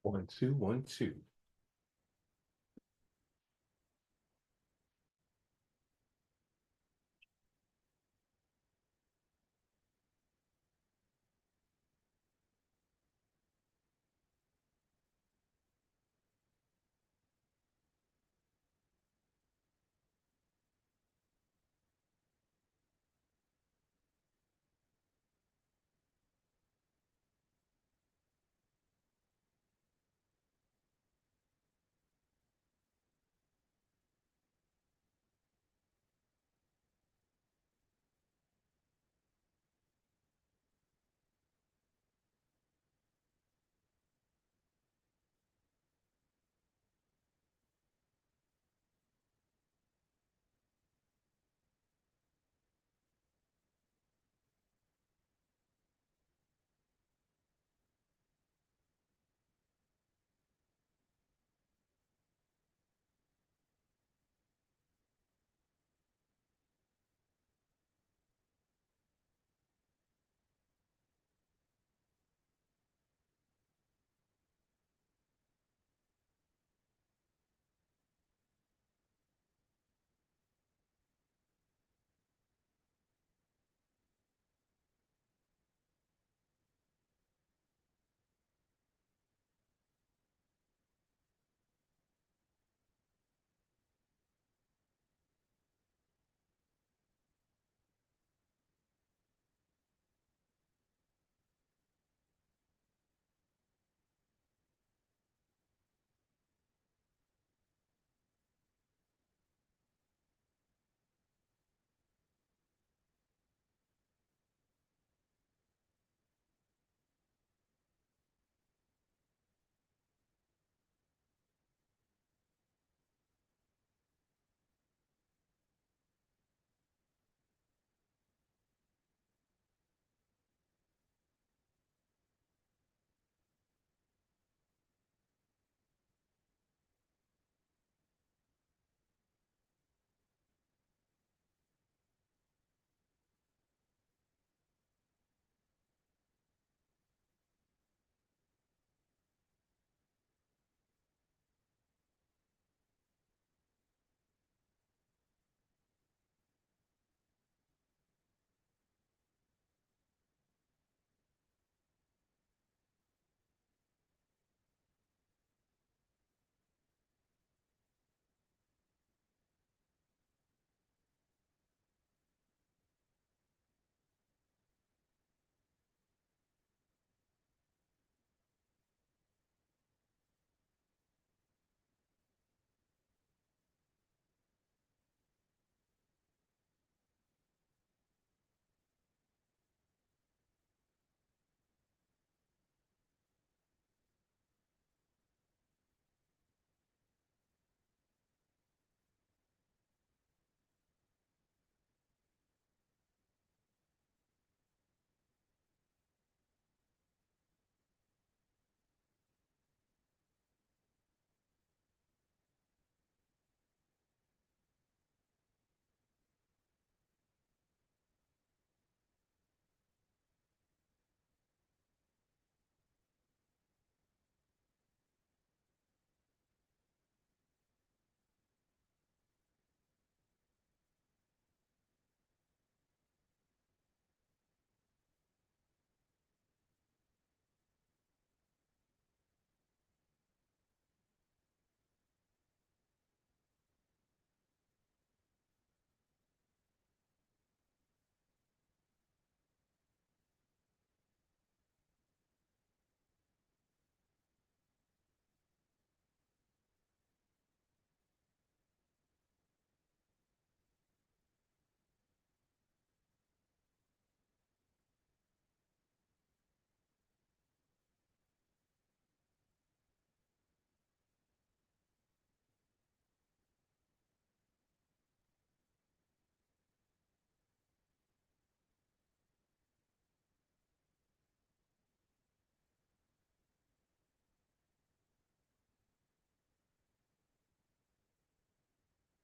One, two, one, two.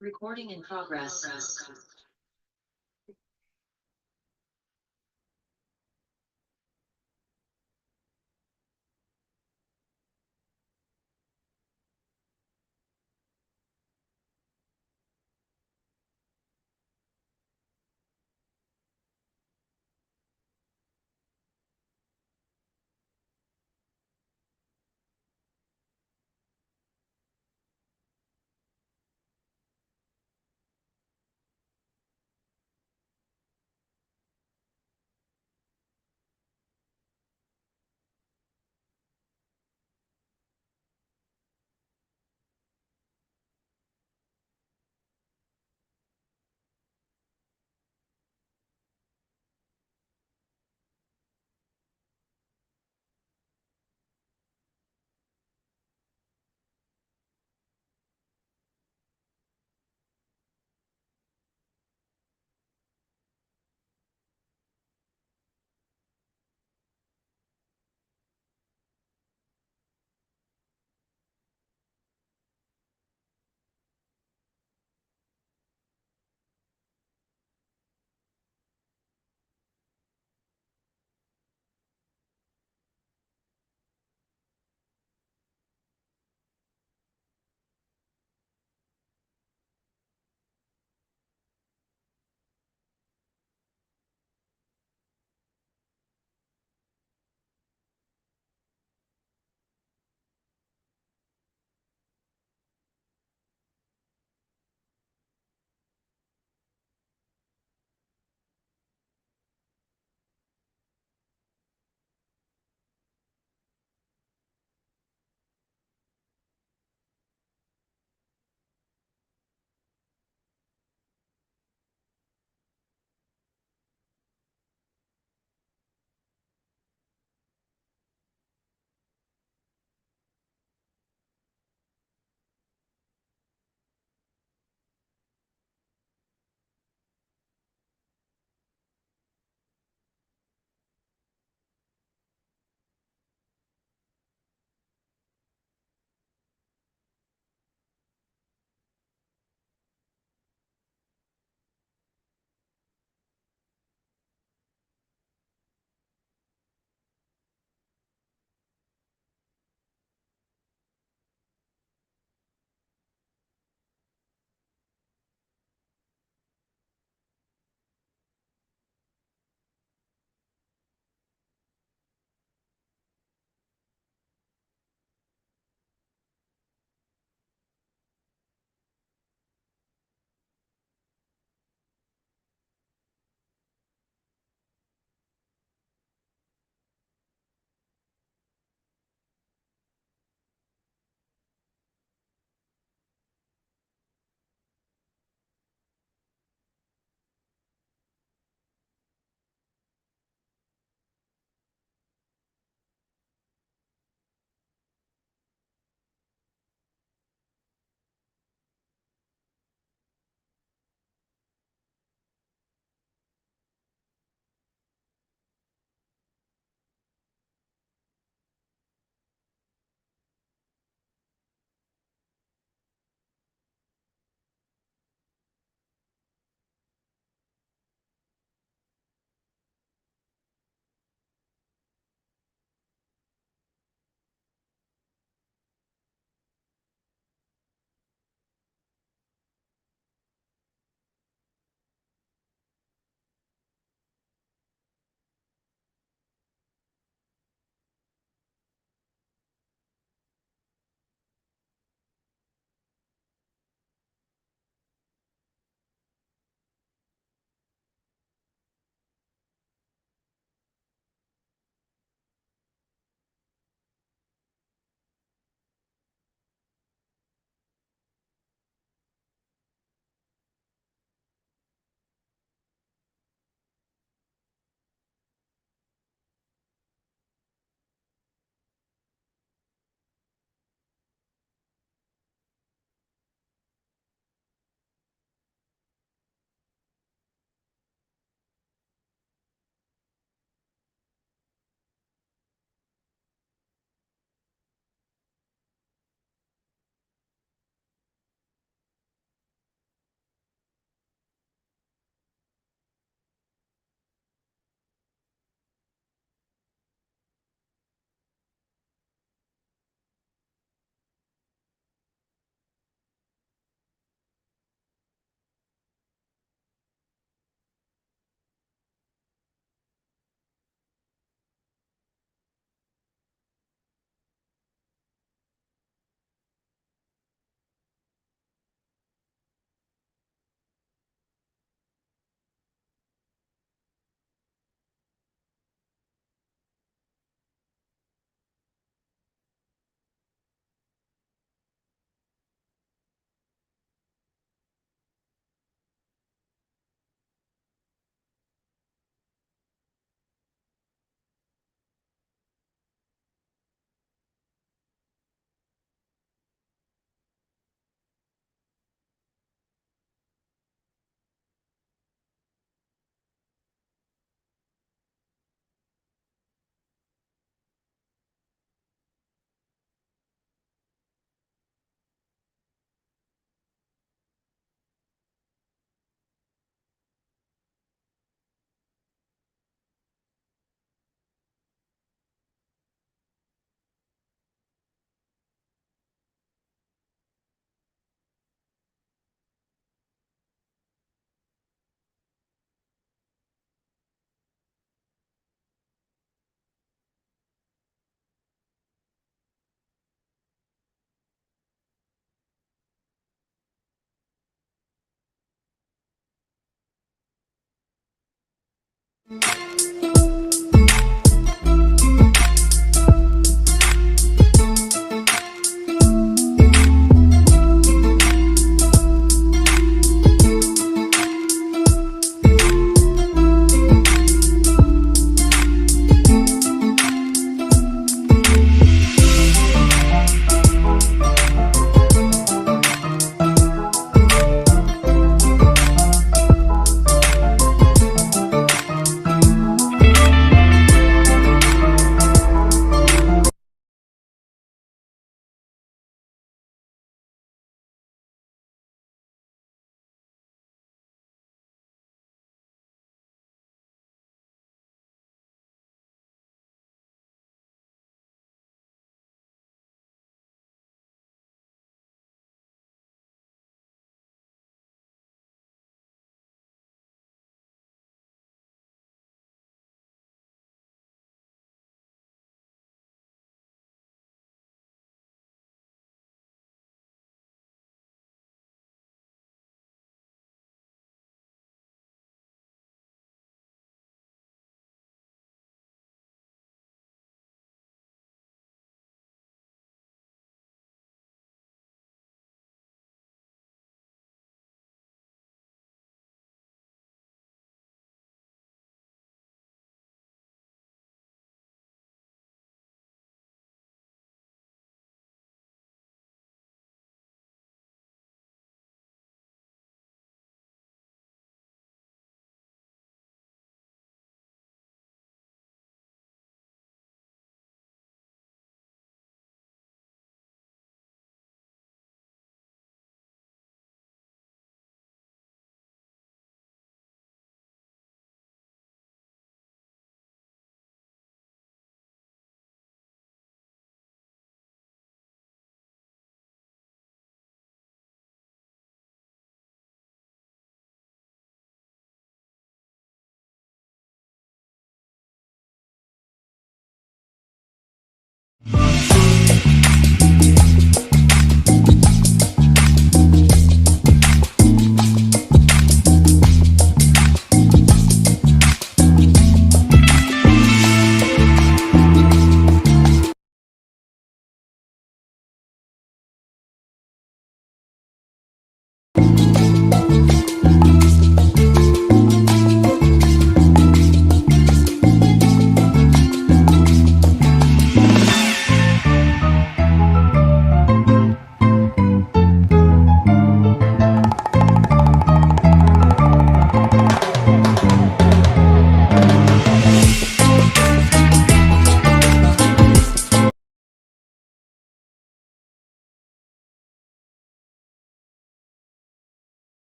Recording in progress.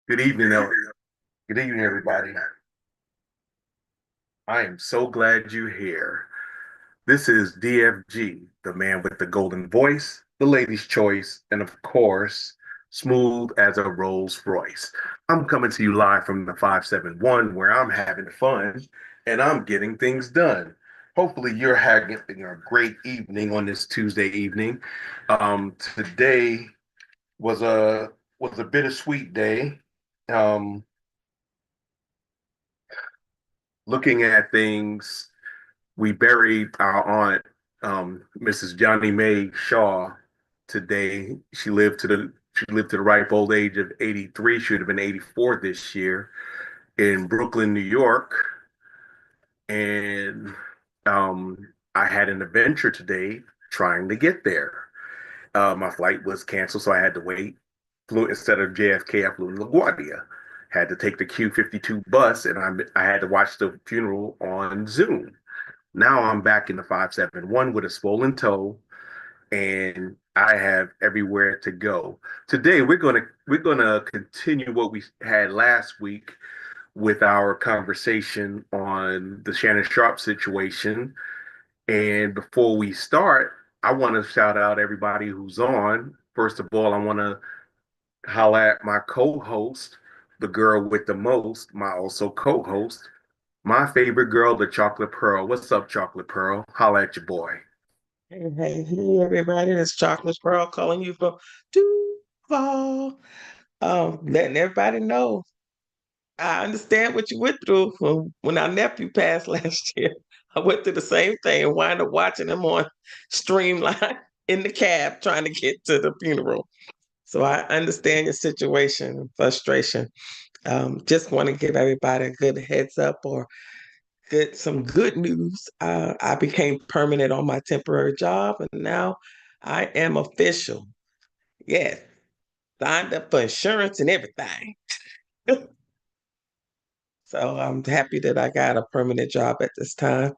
Good evening, good evening, everybody. I am so glad you're here. This is DFG, the man with the golden voice, the lady's choice, and of course, smooth as a Rolls Royce. I'm coming to you live from the 571 where I'm having fun and I'm getting things done. Hopefully, you're having a great evening on this Tuesday evening. Today was a bittersweet day. Um, Looking at things, we buried our aunt, Mrs. Johnny Mae Shaw, today. She lived to the ripe old age of 83. She would have been 84 this year in Brooklyn, New York. And I had an adventure today trying to get there. My flight was canceled, so I had to wait. Flew instead of JFK, I flew to LaGuardia. Had to take the Q52 bus, and I had to watch the funeral on Zoom. Now I'm back in the 571 with a swollen toe, and I have everywhere to go. Today we're gonna continue what we had last week with our conversation on the Shannon Sharpe situation. And before we start, I want to shout out everybody who's on. First of all, I want to holla at my co-host, the girl with the most, my also co-host, my favorite girl, the Chocolate Pearl. What's up, Chocolate Pearl? Holla at your boy. Hey, everybody, it's Chocolate Pearl calling you from Duval. Letting everybody know I understand what you went through when our nephew passed last year. I went through the same thing and wound up watching him on Streamline in the cab trying to get to the funeral. So I understand your situation and frustration. Just want to give everybody a good heads up or some good news. I became permanent on my temporary job, and now I am official. Yes, signed up for insurance and everything. So I'm happy that I got a permanent job at this time.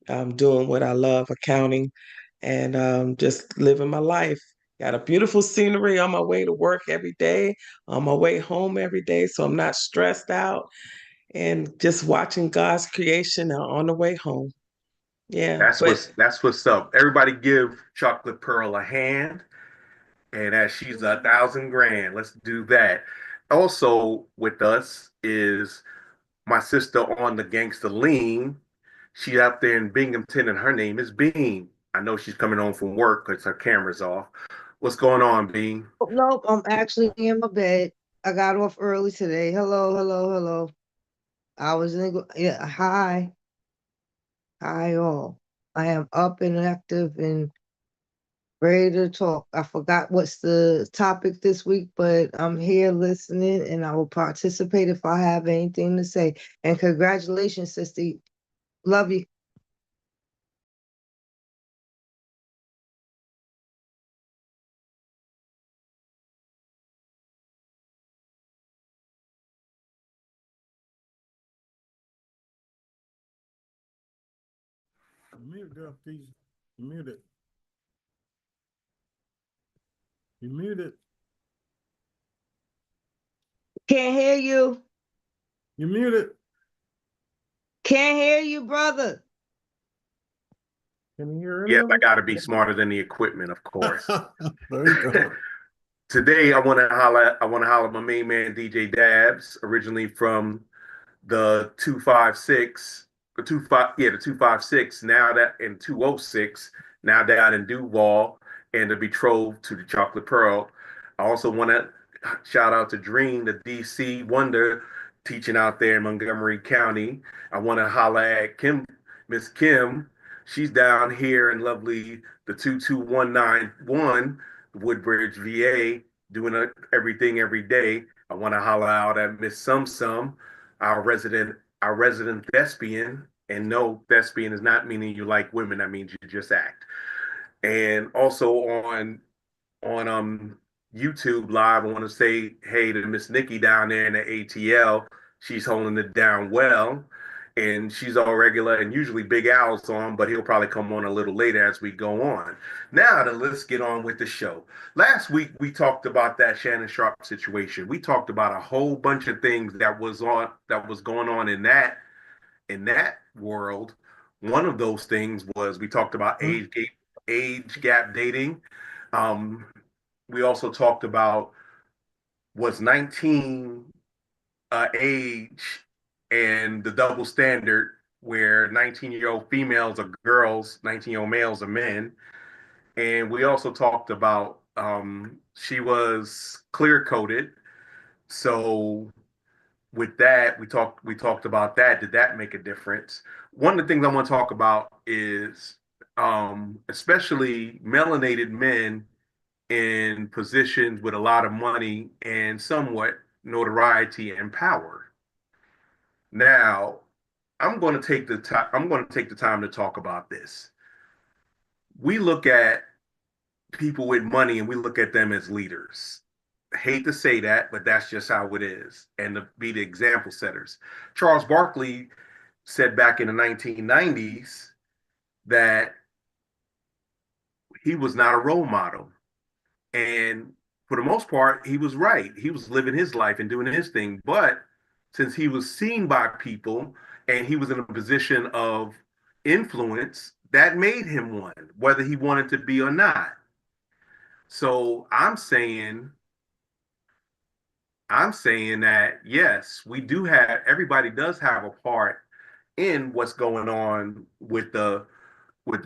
I'm doing what I love, accounting, and just living my life. Got a beautiful scenery on my way to work every day, on my way home every day, so I'm not stressed out and just watching God's creation on the way home. Yeah, but That's what's up. Everybody give Chocolate Pearl a hand, and as she's 1,000 grand, let's do that. Also with us is my sister on the gangster lean. She's out there in Binghamton, and her name is Bean. I know she's coming home from work because her camera's off. What's going on, Bean? Oh, nope, I'm actually in my bed. I got off early today. Hello, hello, hello. I was yeah, hi all. I am up and active and ready to talk. I forgot what's the topic this week, but I'm here listening and I will participate if I have anything to say. And congratulations, sister. Love you. You mute, girl, please. You mute it. You mute it. Can't hear you. You mute it. Can't hear you, brother. Can you hear any Yes, of I us? got to be smarter than the equipment, of course. There you go. Today, I want to holler at my main man, DJ Dabs, originally from the 256, the 256, now that in 206, now down in Duval, and the betrothed to the Chocolate Pearl. I also want to shout out to Dream, the DC Wonder, teaching out there in Montgomery County. I want to holler at Kim, Miss Kim. She's down here in lovely the 22191 Woodbridge, VA, doing everything every day. I want to holler out at Miss Sum Sum, our resident our resident thespian. And no, thespian is not meaning you like women. That means you just act. And also on YouTube live, I want to say hey to Miss Nikki down there in the ATL. She's holding it down well. and she's all regular, and usually Big Al's on, but he'll probably come on a little later as we go on. Now, then, let's get on with the show. Last week we talked about that Shannon Sharpe situation. We talked about a whole bunch of things that was going on in that world. One of those things was we talked about age gap dating. Um, we also talked about was 19 age and the double standard where 19-year-old females are girls, 19-year-old males are men. And we also talked about she was clear coded. So with that, we talked about that. Did that make a difference? One of the things I want to talk about is especially melanated men in positions with a lot of money and somewhat notoriety and power. Now, I'm going to take the time to talk about this. We look at people with money and we look at them as leaders. I hate to say that, but that's just how it is. And to be the example setters. Charles Barkley said back in the 1990s that he was not a role model. And for the most part, he was right. He was living his life and doing his thing. But since he was seen by people and he was in a position of influence, that made him one, whether he wanted to be or not. So I'm saying that yes, we do have everybody does have a part in what's going on with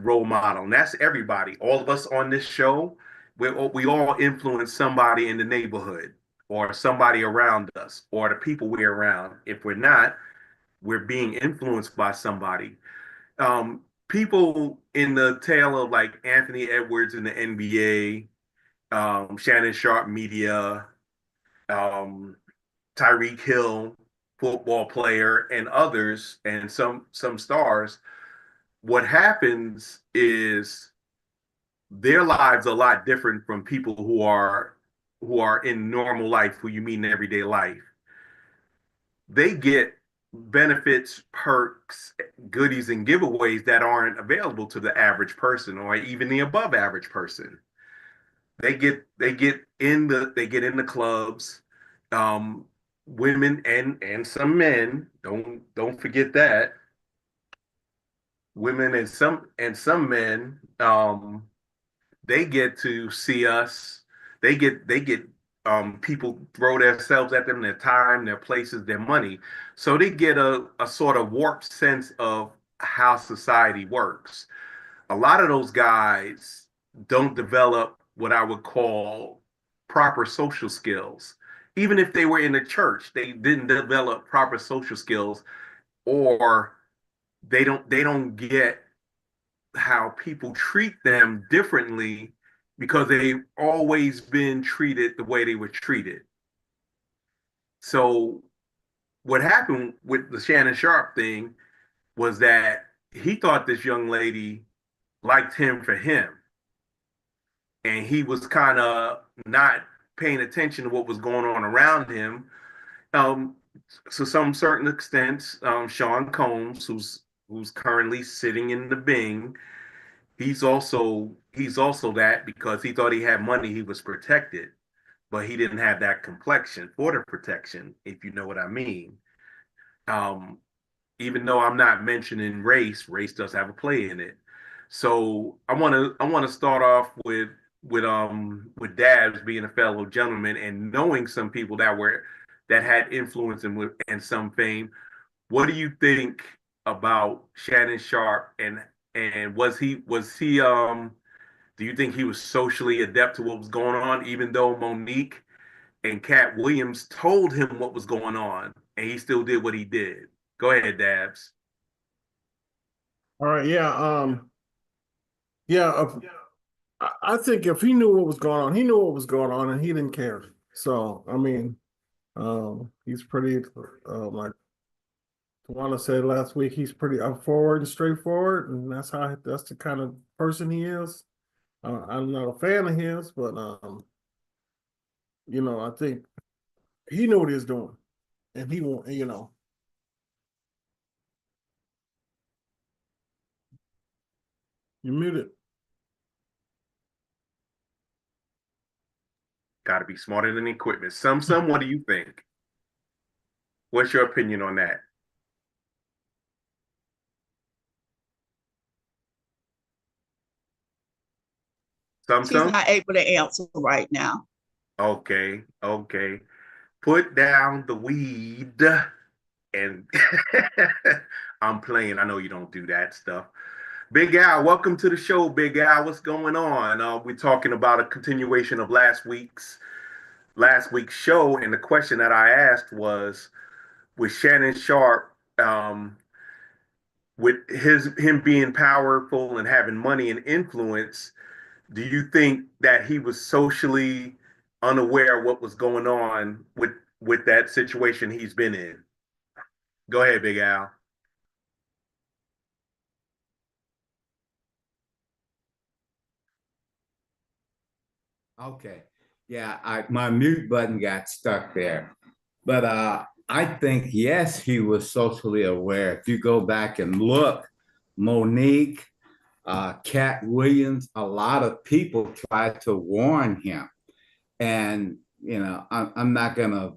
role model. And that's everybody. All of us on this show, we all influence somebody in the neighborhood or somebody around us or the people we're around. If we're not, we're being influenced by somebody. People in the tail of like Anthony Edwards in the NBA, Shannon Sharpe media, um, Tyreek Hill, football player, and others, and some stars. What happens is their lives are a lot different from people who are in normal life, who you meet in everyday life. They get benefits, perks, goodies, and giveaways that aren't available to the average person or even the above average person. They get in the clubs, um, women and some men. Don't forget that women and some men they get to see us. They get people throw themselves at them, their time, their places, their money. So they get a sort of warped sense of how society works. A lot of those guys don't develop what I would call proper social skills. Even if they were in the church, they didn't develop proper social skills, or they don't get how people treat them differently because they've always been treated the way they were treated. So what happened with the Shannon Sharpe thing was that he thought this young lady liked him for him, and he was kind of not paying attention to what was going on around him. Um, to some certain extent, Sean Combs, who's currently sitting in the Bing, he's also that because he thought he had money, he was protected, but he didn't have that complexion for the protection, if you know what I mean. Um, Even though I'm not mentioning race does have a play in it. So I want to start off with Dabs being a fellow gentleman and knowing some people that had influence and some fame. What do you think about Shannon Sharpe and was he do you think he was socially adept to what was going on, even though Monique and Cat Williams told him what was going on and he still did what he did? Go ahead, Dabs. All right, yeah, yeah. I think if he knew what was going on, he knew what was going on, and he didn't care. So, I mean, he's pretty, like Tawana said last week, he's pretty forward and straightforward, and that's the kind of person he is. I'm not a fan of his, but I think he knew what he was doing, and he won't, You're muted. Got to be smarter than equipment. Some, what do you think? What's your opinion on that? She's Some? not able to answer right now. Okay, okay. Put down the weed and I'm playing. I know you don't do that stuff. Big Al, welcome to the show, Big Al. What's going on? We're talking about a continuation of last week's show, and the question that I asked was, with Shannon Sharpe, with him being powerful and having money and influence, do you think that he was socially unaware of what was going on with that situation he's been in? Go ahead, Big Al. Okay. Yeah, my mute button got stuck there. But I think yes, he was socially aware. If you go back and look, Monique, Cat Williams, a lot of people tried to warn him. And I'm not gonna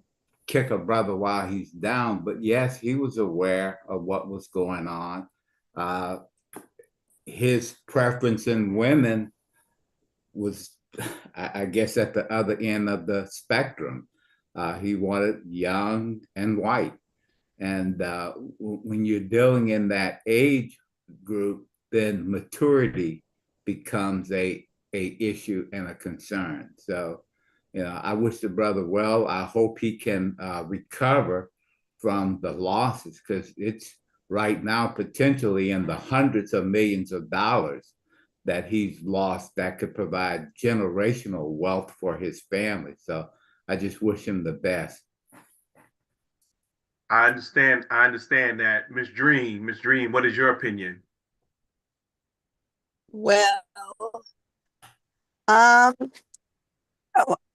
kick a brother while he's down, but yes, he was aware of what was going on. Uh, his preference in women was, I guess, at the other end of the spectrum. He wanted young and white. And when you're dealing in that age group, then maturity becomes a issue and a concern. So, I wish the brother well. I hope he can recover from the losses, because it's right now potentially in the hundreds of millions of dollars that he's lost that could provide generational wealth for his family. So I just wish him the best. I understand that. Miss Dream, what is your opinion? Well, um,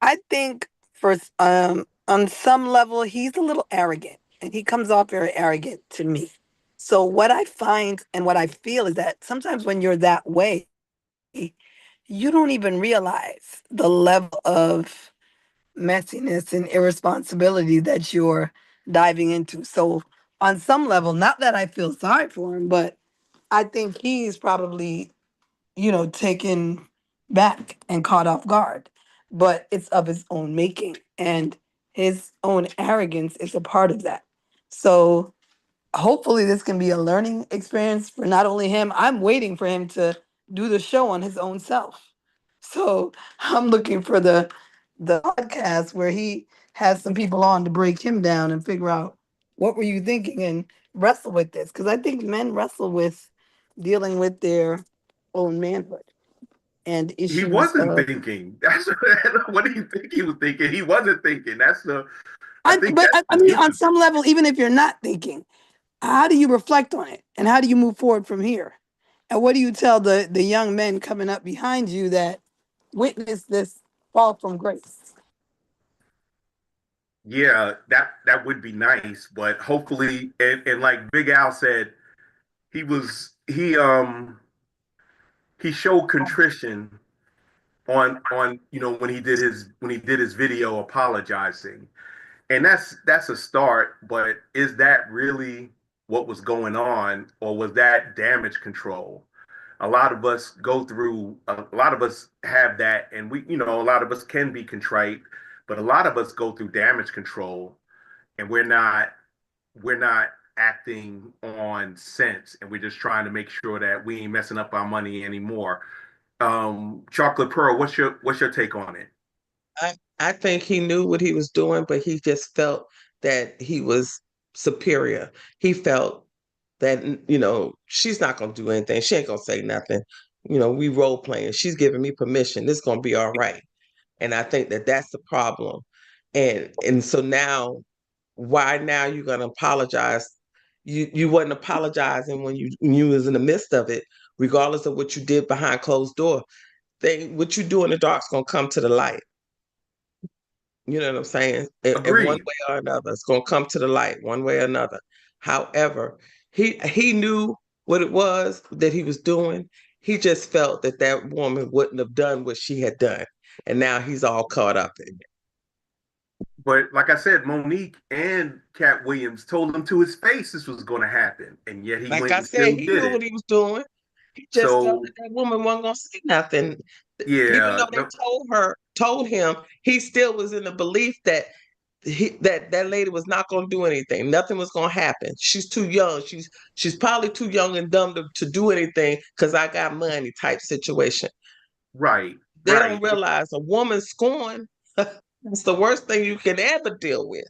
I think for on some level he's a little arrogant, and he comes off very arrogant to me. So what I find and what I feel is that sometimes when you're that way, you don't even realize the level of messiness and irresponsibility that you're diving into. So on some level, not that I feel sorry for him, but I think he's probably, taken back and caught off guard. But it's of his own making, and his own arrogance is a part of that. So hopefully this can be a learning experience for not only him. I'm waiting for him to do the show on his own self. So I'm looking for the podcast where he has some people on to break him down and figure out what were you thinking and wrestle with this, because I think men wrestle with dealing with their own manhood and He issues wasn't of thinking. That's what do you think he was thinking? He wasn't thinking. I think but that's I the mean, on issue. some level, even if you're not thinking, how do you reflect on it and how do you move forward from here? And what do you tell the young men coming up behind you that witness this fall from grace? Yeah, that would be nice, but hopefully, and like Big Al said, he was he showed contrition on when he did his video apologizing, and that's a start. But is that really what was going on, or was that damage control? A lot of us go through, a lot of us have that, and a lot of us can be contrite, but a lot of us go through damage control, and we're not acting on sense, and we're just trying to make sure that we ain't messing up our money anymore. Chocolate Pearl, what's your take on it? I think he knew what he was doing, but he just felt that he was superior. He felt that, she's not gonna do anything. She ain't gonna say nothing. We role playing. She's giving me permission. This is gonna be all right. And I think that that's the problem. And so now, why now you're gonna apologize? You wasn't apologizing when you was in the midst of it, regardless of what you did behind closed door. What you do in the dark's gonna come to the light. You know what I'm saying? In one Agreed. way or another, it's gonna come to the light one way or another. However, he knew what it was that he was doing, He just felt that that woman wouldn't have done what she had done, and now he's all caught up in it. But like I said, Monique and Cat Williams told him to his face this was going to happen, and yet he Like went I and said, still he did knew it. what he was doing. He just felt So that that woman wasn't gonna say nothing. Even yeah, though they no, told him, he still was in the belief that that lady was not gonna do anything. Nothing was gonna happen. She's too young. She's probably too young and dumb to do anything because I got money type situation. right, They right, don't realize a woman scorn. That's the worst thing you can ever deal with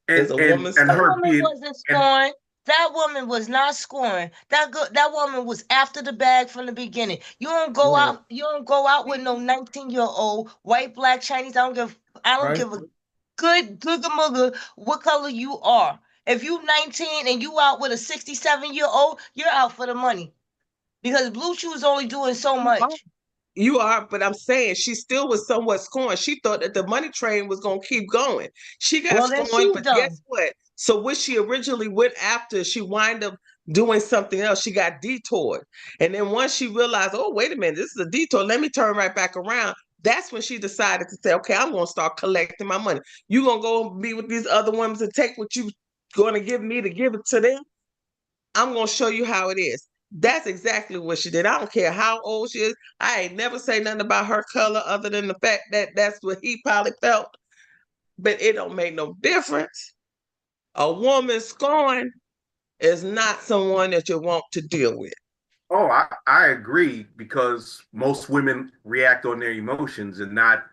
is a woman and That her scorn. woman being wasn't and scoring. That woman was not scoring. That woman was after the bag from the beginning. You don't go Right, out. You don't go out with no 19-year-old white, black, Chinese. I don't give. I don't right. give a good mugga what color you are. If you 19 and you out with a 67-year-old, you're out for the money because Blue Chew is only doing so much. You are, but I'm saying she still was somewhat scorned. She thought that the money train was going to keep going. She got Well, then scorned, she's but guess done. what? So what she originally went after, she wind up doing something else. She got detoured. And then once she realized, oh, wait a minute, this is a detour. Let me turn right back around. That's when she decided to say, okay, I'm going to start collecting my money. You going to go and be with these other women and take what you going to give me to give it to them? I'm gonna show you how it is. That's exactly what she did. I don't care how old she is. I ain't never say nothing about her color other than the fact that that's what he probably felt. But it don't make no difference. A woman scorned is not someone that you want to deal with. oh, I agree because most women react on their emotions and not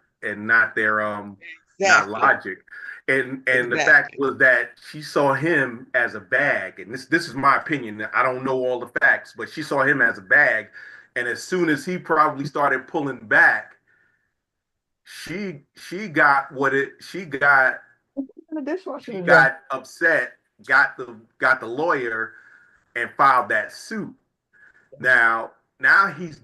their not Exactly. logic. And the fact Exactly. was that she saw him as a bag, and this is my opinion. I don't know all the facts, but she saw him as a bag, and as soon as he probably started pulling back, she got what it she Yeah. got upset, got the lawyer and filed that suit. Now he's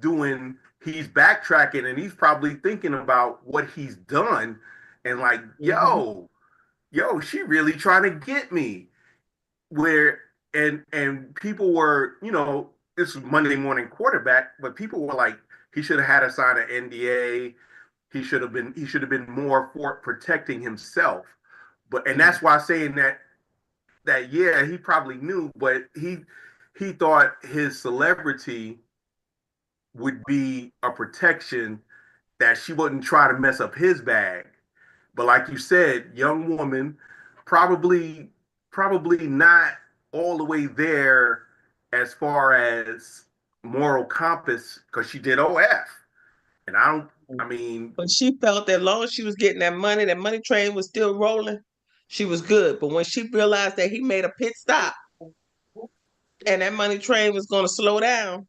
backtracking and he's probably thinking about what he's done and like, Mhm. yo, she really trying to get me. Where and people were, this was Monday morning quarterback, but people were like, he should have had to sign an NDA. He should have been more for protecting himself. But and that's why saying that yeah, he probably knew, but he thought his celebrity would be a protection that she wouldn't try to mess up his bag. But like you said, young woman, probably probably not all the way there as far as moral compass because she did OF. And I don't I mean, But she felt that long as she was getting that money train was still rolling, she was good. But when she realized that he made a pit stop and that money train was going to slow down,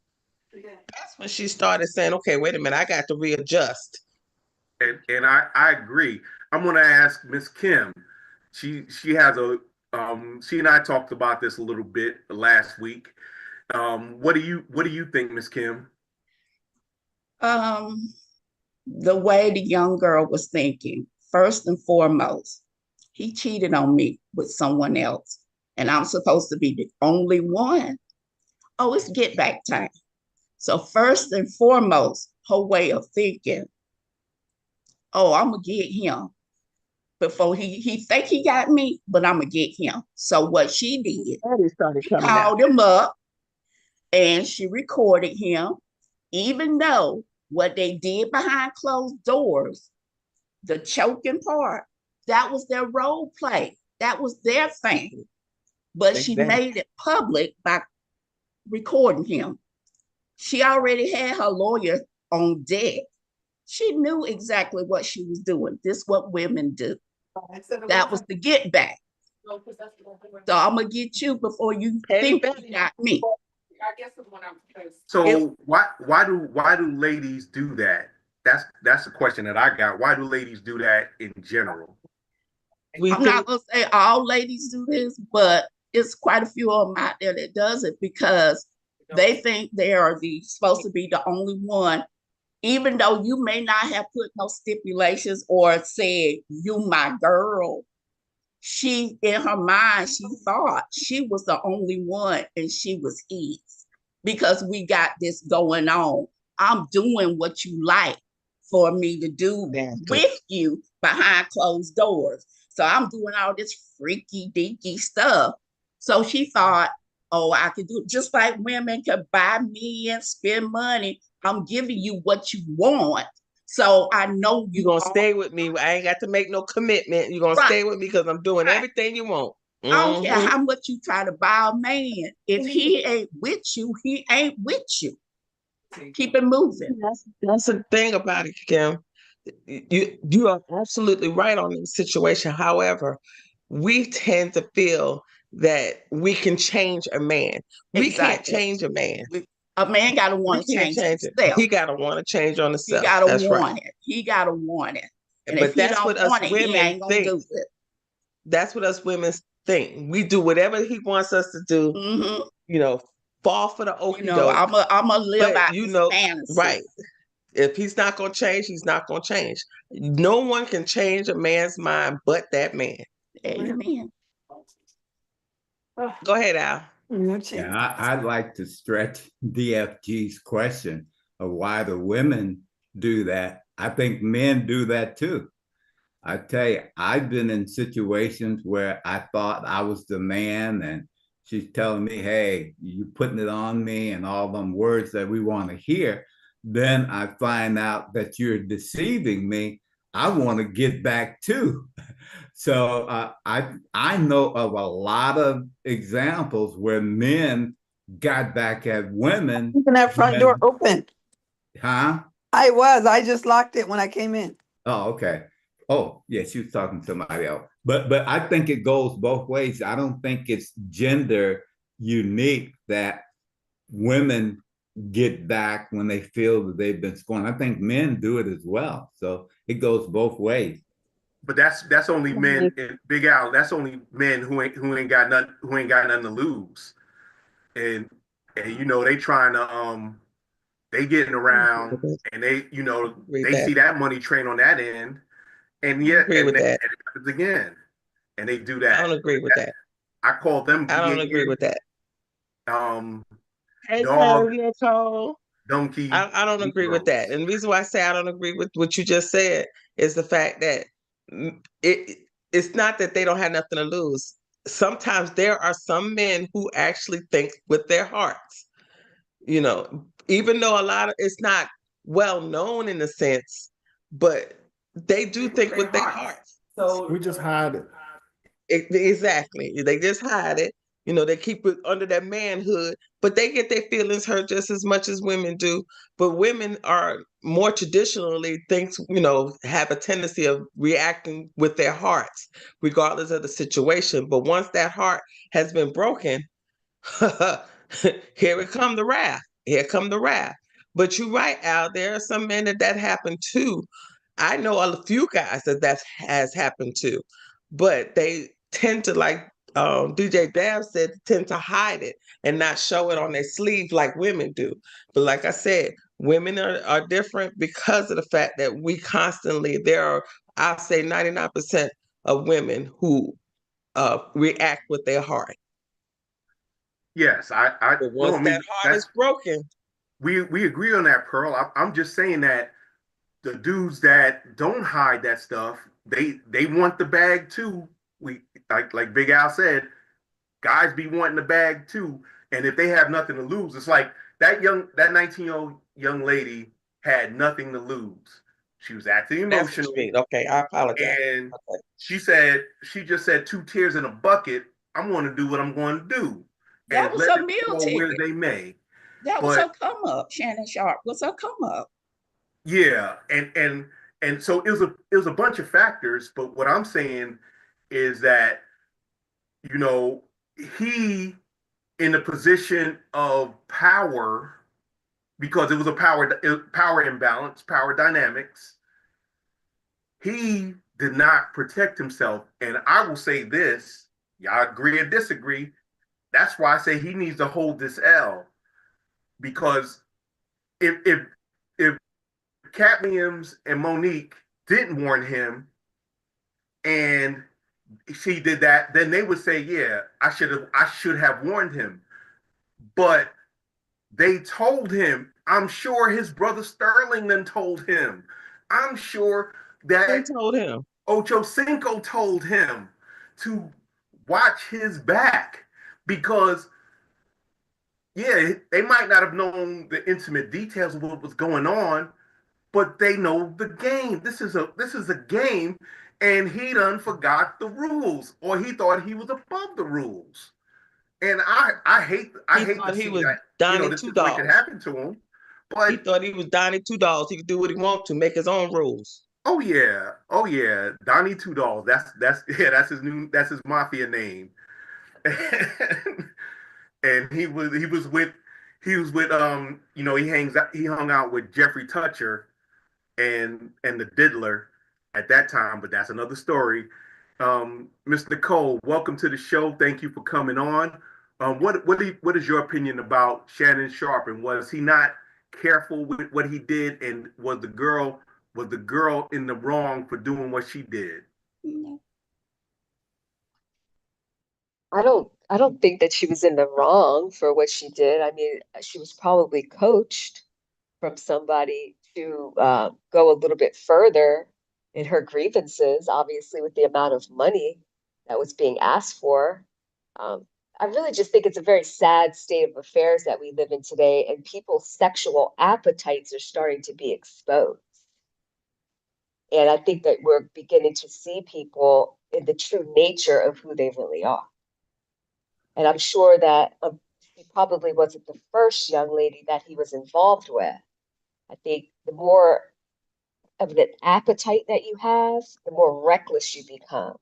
that's when she started saying, okay, wait a minute, I got to readjust. and I agree. I'm gonna ask Miss Kim. She has a she and I talked about this a little bit last week. What do you think, Miss Kim? Um, the way the young girl was thinking, first and foremost, he cheated on me with someone else, and I'm supposed to be the only one. Oh, it's get back time. So first and foremost, her way of thinking, oh, I'm gonna get him before he think he got me, but I'm gonna get him. So what she did, And it started she coming out. called him up and she recorded him, even though what they did behind closed doors, the choking part, that was their role play. That was their thing. But she Exactly. made it public by recording him. She already had her lawyer on deck. She knew exactly what she was doing. This is what women do. That was the get back. So I'm gonna get you before you Petty think you Betty. got me. It, So why do ladies do that? That's the question that I got. Why do ladies do that in general? we I'm not think gonna say all ladies do this, but it's quite a few of them out there that does it because they think they are supposed to be the only one, even though you may not have put no stipulations or said you my girl. She in her mind, she thought she was the only one and she was his because we got this going on. I'm doing what you like for me to do with you behind closed doors. So I'm doing all this freaky deaky stuff. So she thought, oh, I could do it. Just like women could buy me and spend money. I'm giving you what you want. So I know you're gonna stay with me. I ain't got to make no commitment. You're gonna stay with me because I'm doing everything you want. I don't care how much you try to buy a man. If he ain't with you, he ain't with you. Keep it moving. That's the thing about it, Kim. You are absolutely right on this situation. However, we tend to feel that we can change a man. We can't change a man. A man gotta want to change himself. He gotta want to change on himself. He gotta want it. He gotta want it. And but if he don't want it, he ain't gonna do it. That's what us women think. We do whatever he wants us to do. You know, fall for the okie doke. I'm a live out you this know, fantasy. Right. If he's not gonna change, he's not gonna change. No one can change a man's mind but that man. Amen. Go ahead, Al. Yeah, I'd like to stretch DFG's question of why the women do that. I think men do that too. I tell you, I've been in situations where I thought I was the man and she's telling me, hey, you putting it on me and all them words that we want to hear. Then I find out that you're deceiving me. I want to get back too. So I know of a lot of examples where men got back at women. Keeping that front door open. Huh? I just locked it when I came in. Oh, okay. Oh, yeah, she was talking to somebody else. But I think it goes both ways. I don't think it's gender unique that women get back when they feel that they've been scorned. I think men do it as well. So it goes both ways. But that's only men, Big Al. That's only men who ain't got nothing to lose, and you know they trying to they getting around and they they see that money train on that end, and yet and it happens again, and they do that. I don't agree with that. I call them. I don't agree with that. Hey, dog, donkey. I don't agree with that. And the reason why I say I don't agree with what you just said is the fact that it's not that they don't have nothing to lose. Sometimes there are some men who actually think with their hearts. You know, even though a lot of it's not well known in a sense, but they do think with their hearts. So we just hide it. Exactly. They just hide it. You know, they keep it under that manhood, but they get their feelings hurt just as much as women do. But women are more traditionally have a tendency of reacting with their hearts, regardless of the situation. But once that heart has been broken, here it come the wrath. Here come the wrath. But you're right, Al. There are some men that happened to. I know a few guys that has happened to, but they tend to, like DJ Dab said, tend to hide it and not show it on their sleeve like women do. But like I said, women are different because of the fact that we constantly, there are, I'll say 99% of women who react with their heart. Yes, but once that heart is broken. We agree on that, Pearl. I'm just saying that the dudes that don't hide that stuff, they want the bag too. We like Big Al said, guys be wanting the bag too. And if they have nothing to lose, it's like that 19-year-old young lady had nothing to lose. She was acting emotional. Okay, I apologize. And she just said 2 tears in a bucket. I'm going to do what I'm going to do. That was a meal ticket. Where they may. That was her come up. Shannon Sharpe was her come up. Yeah, and so it was a bunch of factors, but what I'm saying is that he in a position of power, because it was a power imbalance, power dynamics, he did not protect himself. And I will say this, y'all agree or disagree, that's why I say he needs to hold this L, because if Cat Williams and Monique didn't warn him and she did that, then they would say, yeah, I should have warned him. But They told him. I'm sure his brother Sterling then told him. I'm sure They that told him. Ocho Cinco told him to watch his back because, yeah, they might not have known the intimate details of what was going on, but they know the game. This is a game, and he done forgot the rules, or he thought he was above the rules. And I He hate to thought he see was that Donnie this Two situation Dogs. happen to him. He But thought he was Donnie Two Dogs. He could do what he want to, make his own rules. oh yeah, Donnie Two Dolls. That's yeah, that's his mafia name. And he was with he hung out with Jeffrey Toucher and the Diddler at that time, but that's another story. Miss Nicole, welcome to the show. Thank you for coming on. What is your opinion about Shannon Sharpe, and was he not careful with what he did, and was the girl in the wrong for doing what she did? No. I don't think that she was in the wrong for what she did. I mean, she was probably coached from somebody to go a little bit further in her grievances, obviously with the amount of money that was being asked for. Um, I really just think it's a very sad state of affairs that we live in today, and people's sexual appetites are starting to be exposed. And I think that we're beginning to see people in the true nature of who they really are. And I'm sure that she probably wasn't the first young lady that he was involved with. I think the more of an appetite that you have, the more reckless you become.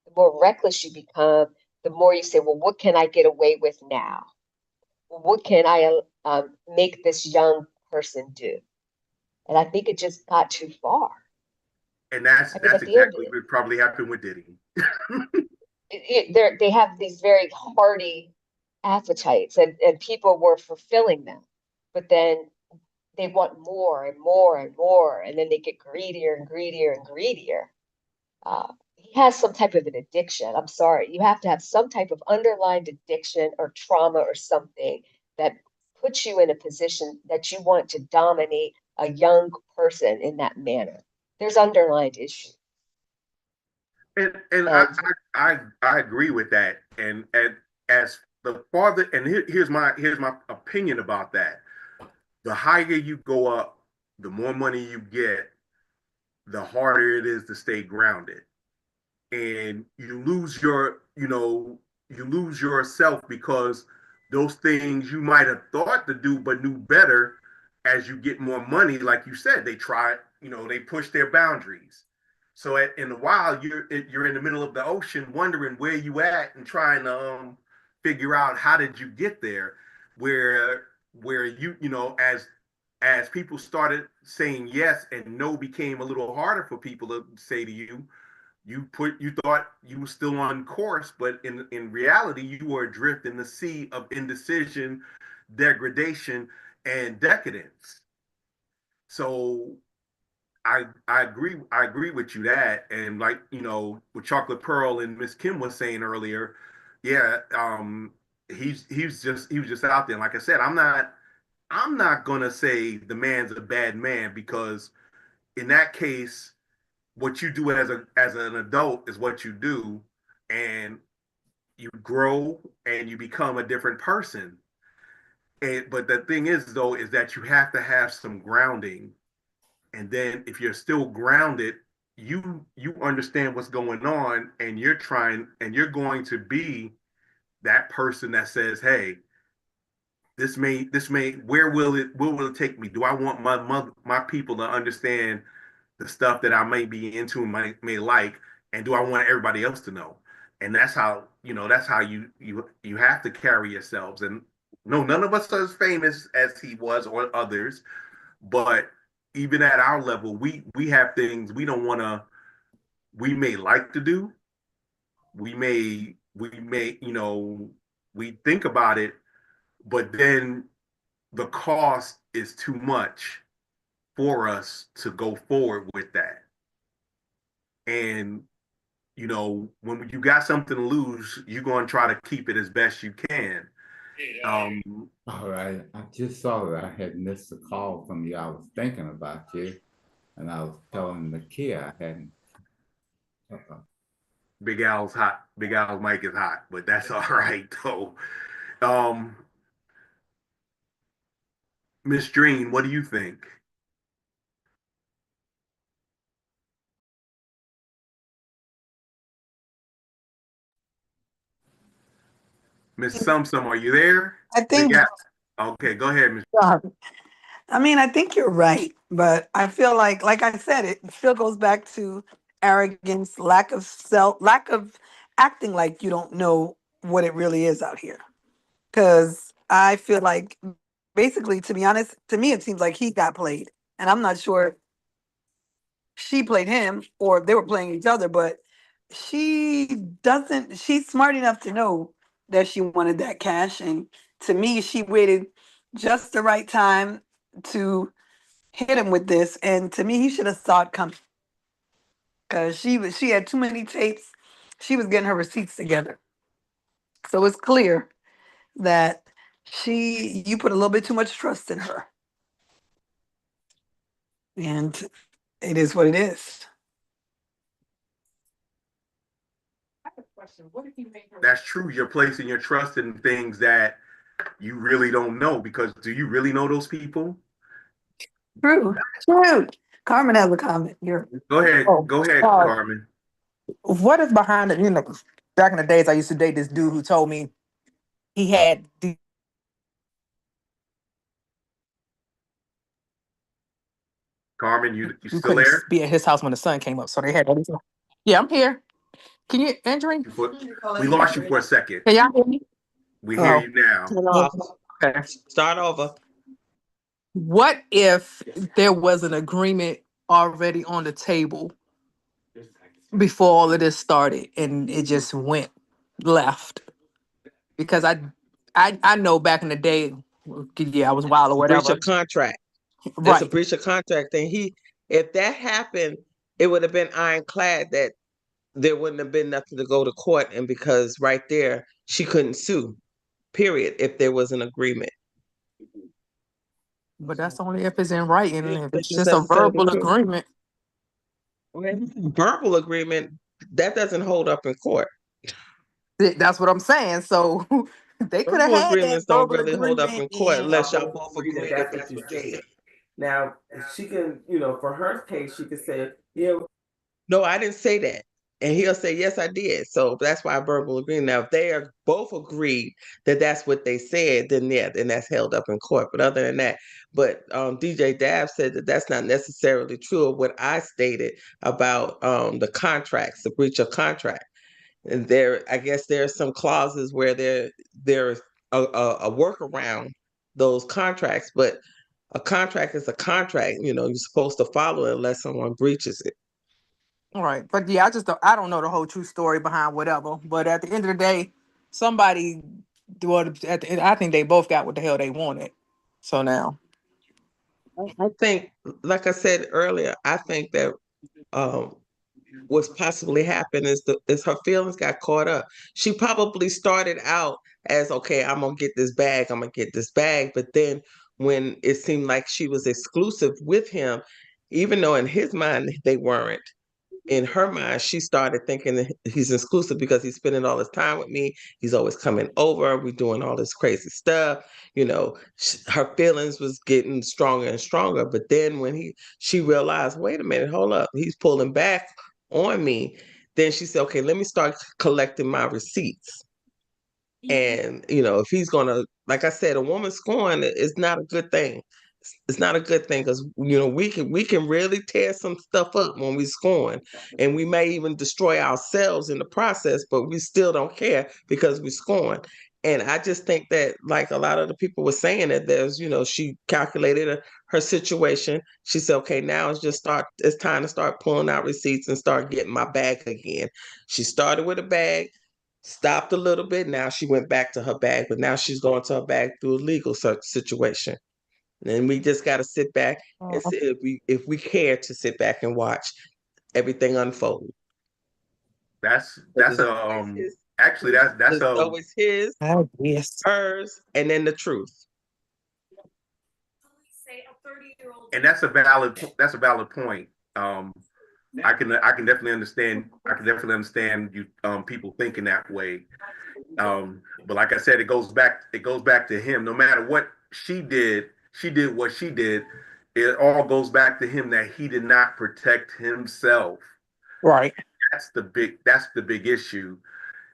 The more reckless you become, the more you say, well, what can I get away with now? Well, what can I make this young person do? And I think it just got too far. And that's I mean, that's at the end, exactly what probably happened with Diddy. they have these very hearty appetites, and people were fulfilling them. But then they want more and more and more, and then they get greedier and greedier and greedier. He has some type of an addiction. I'm sorry. You have to have some type of underlying addiction or trauma or something that puts you in a position that you want to dominate a young person in that manner. There's underlying issues. And I, And I I I agree with that. And as the farther, and here's my opinion about that. The higher you go up, the more money you get, the harder it is to stay grounded. And you lose yourself because those things you might have thought to do but knew better. As you get more money, like you said, they push their boundaries. So in a while you're in the middle of the ocean wondering where you at and trying to figure out how did you get there, where as people started saying yes and no became a little harder for people to say to you. You thought you were still on course, but in reality, you were adrift in the sea of indecision, degradation, and decadence. So I agree with you that, and like what Chocolate Pearl and Miss Kim was saying earlier, yeah, he was just out there. Like I said, I'm not gonna say the man's a bad man because in that case what you do as an adult is what you do, and you grow and you become a different person. But the thing is though is that you have to have some grounding, and then if you're still grounded, you understand what's going on, and you're going to be that person that says, hey, this may where will it take me? Do I want my people to understand the stuff that I may be into and may like, and do I want everybody else to know? And that's how you have to carry yourselves. And no, none of us are as famous as he was or others, but even at our level, we have things we may like to do. We may we think about it, but then the cost is too much for us to go forward with that. And when you got something to lose, you're going to try to keep it as best you can. All right. I just saw that I had missed a call from you. I was thinking about you, and I was telling Nakia I hadn't. Big Al's hot. Big Al's mic is hot, but that's all right though. Um, Miss Dream, what do you think? Miss Sum Sum, are you there? I Big think, Al. Okay, go ahead, Miss. I mean, I think you're right, but I feel like I said, it still goes back to arrogance, lack of acting like you don't know what it really is out here. Because I feel like, basically, to be honest, to me, it seems like he got played, and I'm not sure she played him or they were playing each other, but she doesn't, she's smart enough to know that she wanted that cash. And to me, she waited just the right time to hit him with this. And to me, he should have saw it coming because she had too many tapes. She was getting her receipts together. So it's clear that you put a little bit too much trust in her. And it is what it is. That's true. You're placing your trust in things that you really don't know because do you really know those people? True. True. Carmen has a comment. You're Oh, Go ahead, uh, Carmen. what is behind it? Back in the days, I used to date this dude who told me he had Carmen, you you still couldn't there? be at his house when the sun came up, so they had all these. Yeah, I'm here. Can you, Andrew? We lost you for a second. Can y'all hear me? We hear Oh, you now. Turn off. okay. Start over. What if there was an agreement already on the table before all of this started and it just went left? Because I know back in the day, yeah, I was wild or Breach whatever. of contract. It's a Right. breach of contract. And if that happened, it would have been ironclad that there wouldn't have been nothing to go to court. And because right there, she couldn't sue, period, if there was an agreement. But that's only if it's in writing. If That's it's not just a necessarily verbal true. agreement, Verbal agreement, that doesn't hold up in court. that's what I'm saying. So they could have Verbal had that agreements don't verbal really hold up agreement in court and unless y'all both agree that that's what you said. Now, she can, for her case, she could say, yeah, No, I didn't say that. And he'll say, yes, I did. So that's why verbal agreement. Now, if they are both agreed that that's what they said, then yeah, then that's held up in court. But other than that, but DJ Dab said that that's not necessarily true of what I stated about the contracts, the breach of contract. And I guess there are some clauses where there's a workaround those contracts, but a contract is a contract. You're supposed to follow it unless someone breaches it. all right. But yeah, I don't know the whole true story behind whatever. But at the end of the day, somebody, well, at the end, I think they both got what the hell they wanted. So now, I think, like I said earlier, I think that um, what's possibly happened is her feelings got caught up. She probably started out as, okay, I'm gonna get this bag, I'm gonna get this bag, but then when it seemed like she was exclusive with him, even though in his mind they weren't, in her mind, she started thinking that he's exclusive because he's spending all his time with me. He's always coming over. We're doing all this crazy stuff. Her feelings was getting stronger and stronger. But then when she realized, wait a minute, hold up, he's pulling back on me. Then she said, okay, let me start collecting my receipts. And if he's gonna, like I said, a woman scorn is not a good thing. It's not a good thing because we can really tear some stuff up when we scorn, and we may even destroy ourselves in the process, but we still don't care because we scorn. And I just think that, like a lot of the people were saying, that she calculated her situation. She said, okay, now it's time to start pulling out receipts and start getting my bag again. She started with a bag, stopped a little bit. Now she went back to her bag, but now she's going to her bag through a legal situation. And we just got to sit back and see if we care to sit back and watch everything unfold. That's Because a it's always Actually, that's It's always his, Oh, yes. hers, and then the truth. and that's a valid point. Um, I can definitely understand. I can definitely understand you people thinking that way. But like I said, it goes back to him. No matter what she did what she did. It all goes back to him that he did not protect himself. Right. That's the big issue.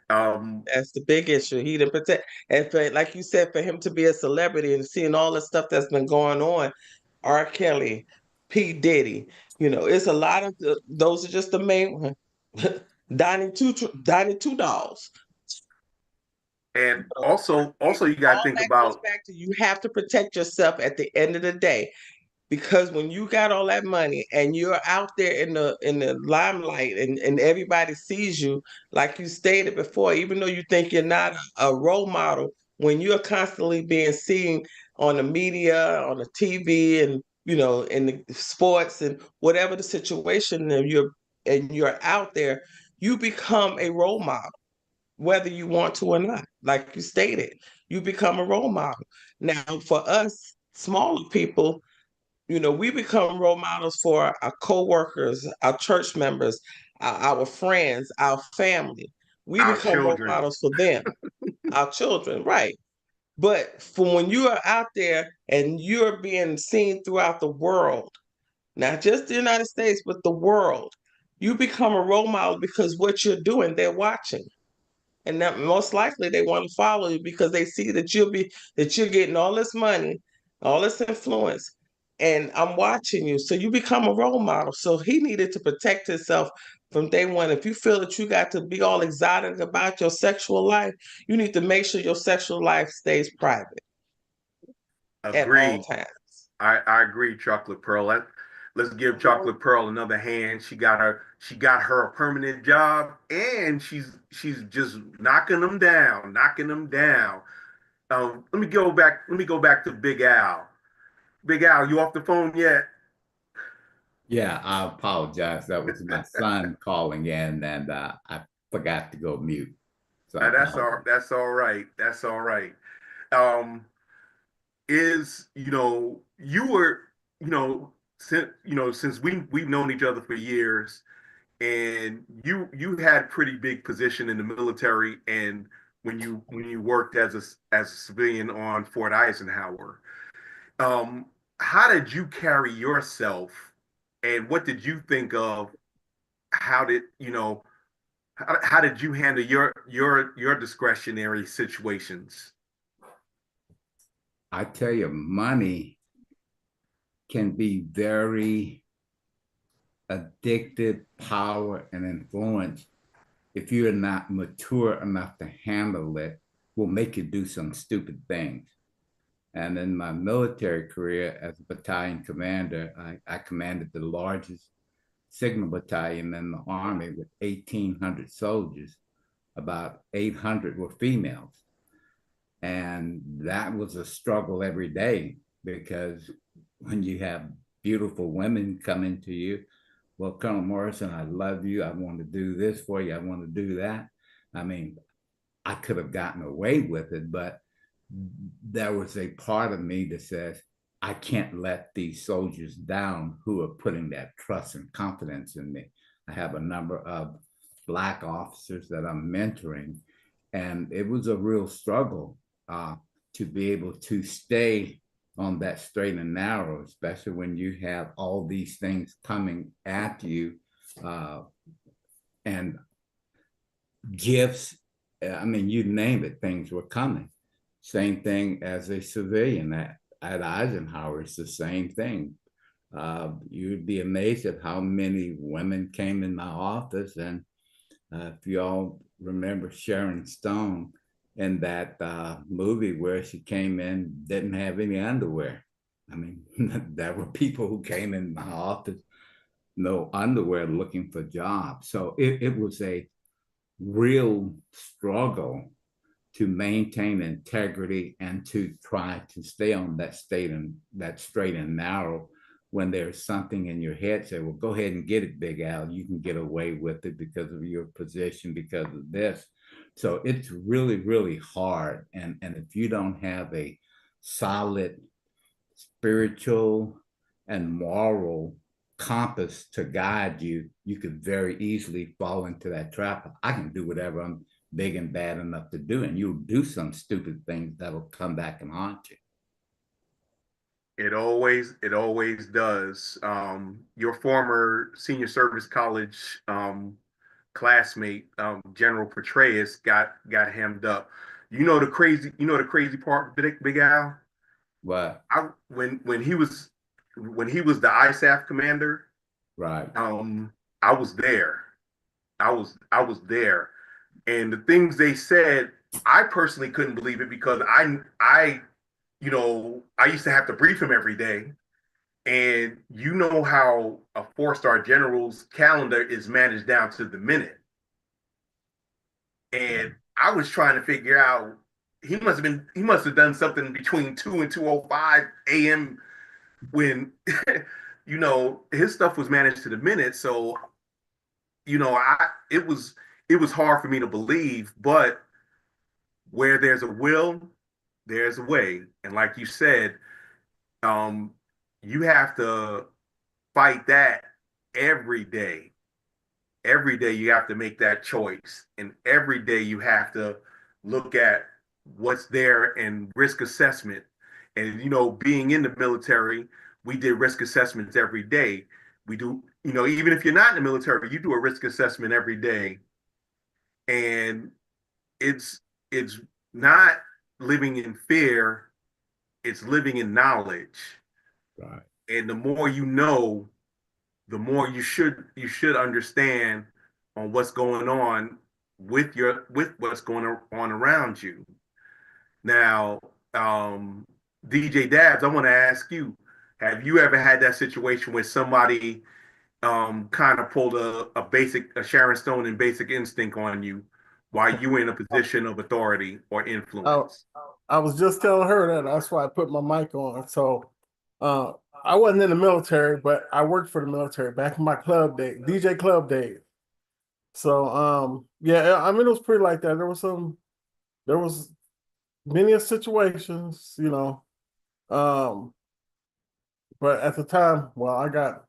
Um, That's the big issue. He didn't protect, and for, like you said, for him to be a celebrity and seeing all the stuff that's been going on, R. Kelly, P. Diddy, it's a lot of those are just the main one. Donnie Two Dolls. and also you got to All think that goes about back to you have to protect yourself at the end of the day. Because when you got all that money and you're out there in the limelight and everybody sees you, like you stated before, even though you think you're not a role model, when you're constantly being seen on the media, on the TV, and in the sports and whatever the situation, and you're out there, you become a role model, whether you want to or not. Like you stated, you become a role model. Now, for us smaller people, we become role models for our co-workers, our church members, our friends, our family. We our become role children. models for them, our children, right? But for when you are out there and you're being seen throughout the world, not just the United States, but the world, you become a role model because what you're doing, they're watching. And that most likely they want to follow you because they see that you're getting all this money, all this influence, and I'm watching you. So you become a role model. So he needed to protect himself from day one. If you feel that you got to be all exotic about your sexual life, you need to make sure your sexual life stays private at all Agree. times. I agree, Chocolate Pearl. Let's give Chocolate Pearl another hand. She got her a permanent job, and she's just knocking them down, knocking them down. Let me go back to Big Al. Big Al, you off the phone yet? Yeah, I apologize. That was my son calling in, and I forgot to go mute. So I apologize. That's all right. That's all right. Um, is you were since we've known each other for years, and you had pretty big position in the military, and when you worked as a civilian on Fort Eisenhower, um, how did you carry yourself, and what did you think of how did how did you handle your discretionary situations? I tell you, money can be very addictive, power, and influence if you're not mature enough to handle it, will make you do some stupid things. And in my military career as a battalion commander, I commanded the largest signal battalion in the Army with 1,800 soldiers. About 800 were females. And that was a struggle every day because when you have beautiful women coming to you, well, Colonel Morrison, I love you. I want to do this for you. I want to do that. I mean, I could have gotten away with it, but there was a part of me that says, I can't let these soldiers down who are putting that trust and confidence in me. I have a number of Black officers that I'm mentoring, and it was a real struggle to be able to stay on that straight and narrow, especially when you have all these things coming at you and gifts. I mean, you name it, things were coming. Same thing as a civilian at Eisenhower, it's the same thing. You'd be amazed at how many women came in my office. And if you all remember Sharon Stone in that movie where she came in, didn't have any underwear. I mean, there were people who came in my office, no underwear, looking for jobs. So it was a real struggle to maintain integrity and to try to stay on that straight and narrow when there's something in your head. Say, well, go ahead and get it, Big Al. You can get away with it because of your position, because of this. So it's really, really hard. And if you don't have a solid spiritual and moral compass to guide you, you could very easily fall into that trap. I can do whatever I'm big and bad enough to do, and you'll do some stupid things that'll come back and haunt you. It always does. Your former senior service college classmate, General Petraeus, got hemmed up. You know the crazy part, Big Al. But When he was the ISAF commander, right, I was there. I was there, and the things they said, I personally couldn't believe it because I used to have to brief him every day. And you know how a four-star general's calendar is managed down to the minute. And I was trying to figure out he must have done something between 2 and 2:05 a.m. when his stuff was managed to the minute. So, I it was hard for me to believe, but where there's a will, there's a way. And like you said, um, you have to fight that every day. Every day you have to make that choice. And every day you have to look at what's there and risk assessment. And, being in the military, we did risk assessments every day. We do, even if you're not in the military, you do a risk assessment every day. And it's not living in fear, it's living in knowledge. right. And the more you know, the more you should understand on what's going on with what's going on around you. Now, DJ Dabs, I want to ask you: have you ever had that situation where somebody kind of pulled a Sharon Stone and Basic Instinct on you while you were in a position of authority or Oh, influence? I was just telling her that. That's why I put my mic on. So, uh, I wasn't in the military, but I worked for the military back in my club day, DJ club days. So, yeah, I mean, it was pretty like that. There was many situations, but at the time, well, I got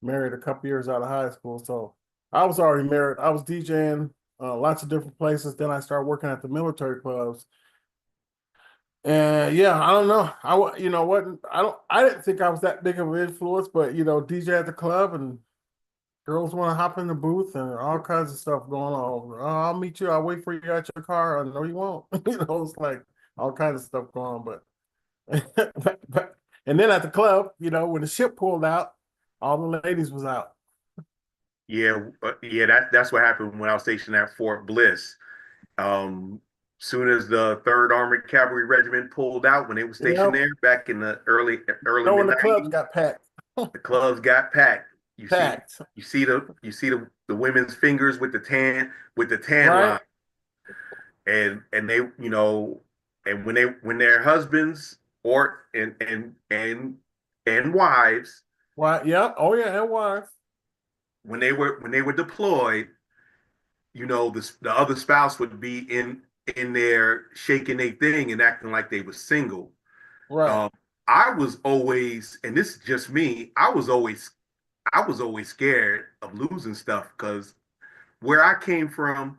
married a couple years out of high school, so I was already married. I was DJing lots of different places. Then I started working at the military clubs. And yeah, I don't know. Wasn't I didn't think I was that big of an influence, but DJ at the club and girls want to hop in the booth and all kinds of stuff going on. Oh, I'll meet you. I'll wait for you at your car. I know you won't. It's like all kinds of stuff going on. And then at the club, when the ship pulled out, all the ladies was out. Yeah, that's what happened when I was stationed at Fort Bliss. Soon as the Third Armored Cavalry Regiment pulled out, when they were stationed Yep. there back in the early When mid the clubs '90s, got packed, the clubs got packed. You see, packed, the women's fingers with the tan right? line, and they and when their husbands or and wives, Right. Yep. Oh yeah, it was. when they were deployed, the other spouse would be in there shaking their thing and acting like they were single. Right. Um, I was always, and this is just me, I was always scared of losing stuff because where I came from,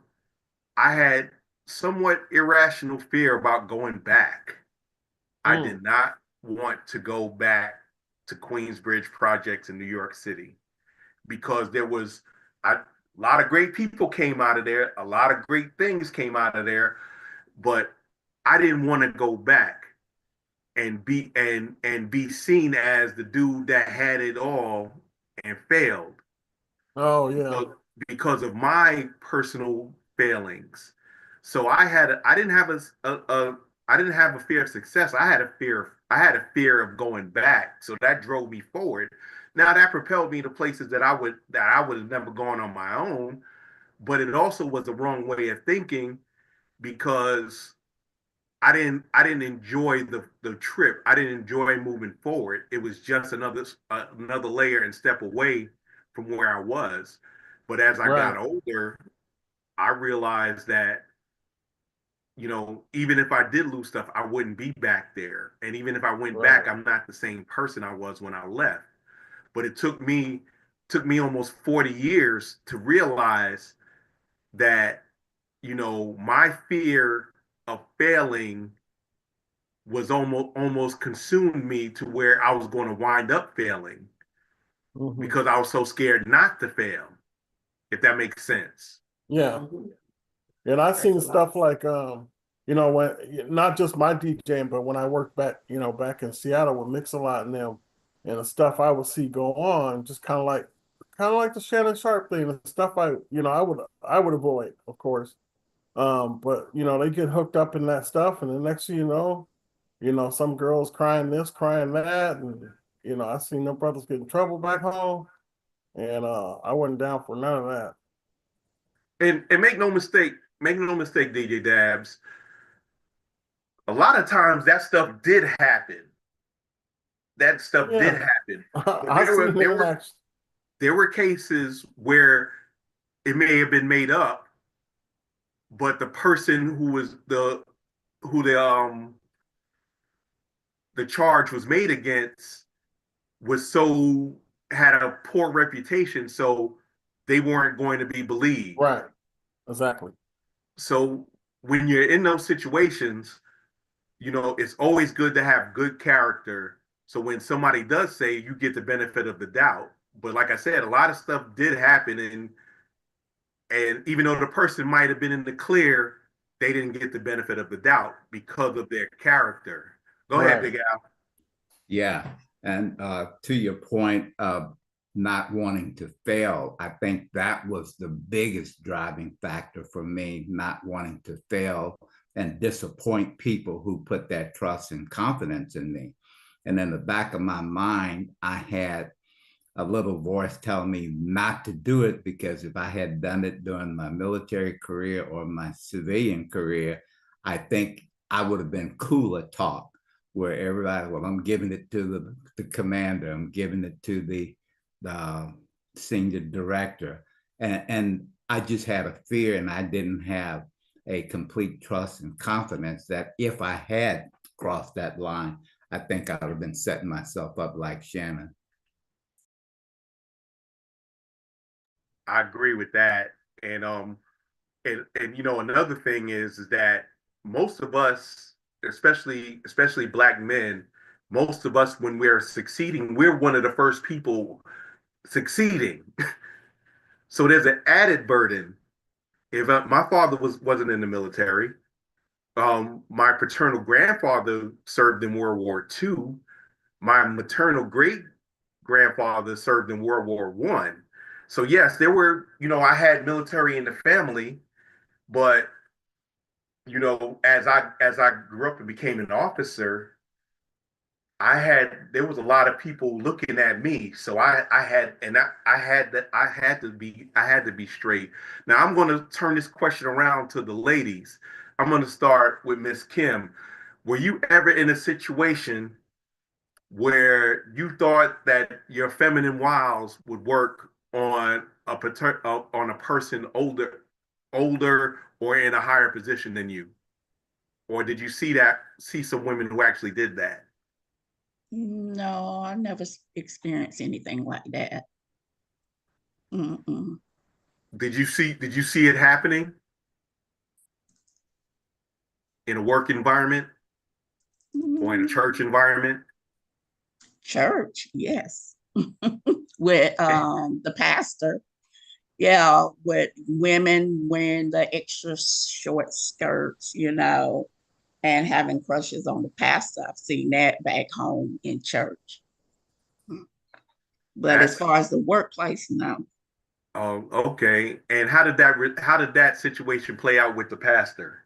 I had somewhat irrational fear about going back. I Mm. did not want to go back to Queensbridge projects in New York City because there was a lot of great people came out of there, a lot of great things came out of there, but I didn't want to go back and be seen as the dude that had it all and failed Oh yeah. because, because of my personal failings. So I didn't have a fear of success. I had a fear of going back. So that drove me forward. Now that propelled me to places that I would have never gone on my own, but it also was the wrong way of thinking because I didn't enjoy the trip. I didn't enjoy moving forward. It was just another layer and step away from where I was. But as I got Right. older, I realized that even if I did lose stuff, I wouldn't be back there. And even if I went Right. back, I'm not the same person I was when I left. But it took me almost 40 years to realize that, my fear of failing was almost consumed me to where I was going to wind up failing Mhm. because I was so scared not to fail, if that makes sense. Yeah. And I've seen stuff like, when not just my DJing, but when I worked back, back in Seattle with Mix-a-Lot and them, and the stuff I would see go on, just kind of like the Shannon Sharpe thing, the stuff I would avoid, of course. But they get hooked up in that stuff, and the next thing some girls crying this, crying that, and I seen them brothers get in trouble back home, and I wasn't down for none of that. And make no mistake, DJ Dabs. A lot of times that stuff did happen. That stuff did Yeah, happen. But I seen it in action. there were cases where it may have been made up, but the person who the charge was made against was so had a poor reputation, so they weren't going to be believed. Right, exactly. So when you're in those situations, it's always good to have good character. So when somebody does say, you get the benefit of the doubt. But like I said, a lot of stuff did happen, and even though the person might have been in the clear, they didn't get the benefit of the doubt because of their character. Go ahead, Right. Big Al. Yeah. And to your point of not wanting to fail, I think that was the biggest driving factor for me, not wanting to fail and disappoint people who put that trust and confidence in me. And in the back of my mind, I had a little voice telling me not to do it, because if I had done it during my military career or my civilian career, I think I would have been cooler talk, where everybody, well, I'm giving it to the commander, I'm giving it to the senior director. And I just had a fear, and I didn't have a complete trust and confidence that if I had crossed that line, I think I would have been setting myself up like Shannon. I agree with that. And another thing is that most of us, especially black men, most of us when we're succeeding, we're one of the first people succeeding. So there's an added burden. If my father wasn't in the military, my paternal grandfather served in World War II. My maternal great grandfather served in World War One. So yes, there were, I had military in the family, but as I grew up and became an officer, there was a lot of people looking at me. So I had to be straight. Now I'm going to turn this question around to the ladies. I'm going to start with Miss Kim. Were you ever in a situation where you thought that your feminine wiles would work on on a person older or in a higher position than you? Or did you see some women who actually did that? No, I never experienced anything like that. Mm-mm. Did you see it happening in a work environment or in a church Mm, environment? church, yes. With the pastor, yeah, with women wearing the extra short skirts, and having crushes on the pastor. I've seen that back home in church. But as That's far as the workplace, no. okay. And how did that situation play out with the pastor?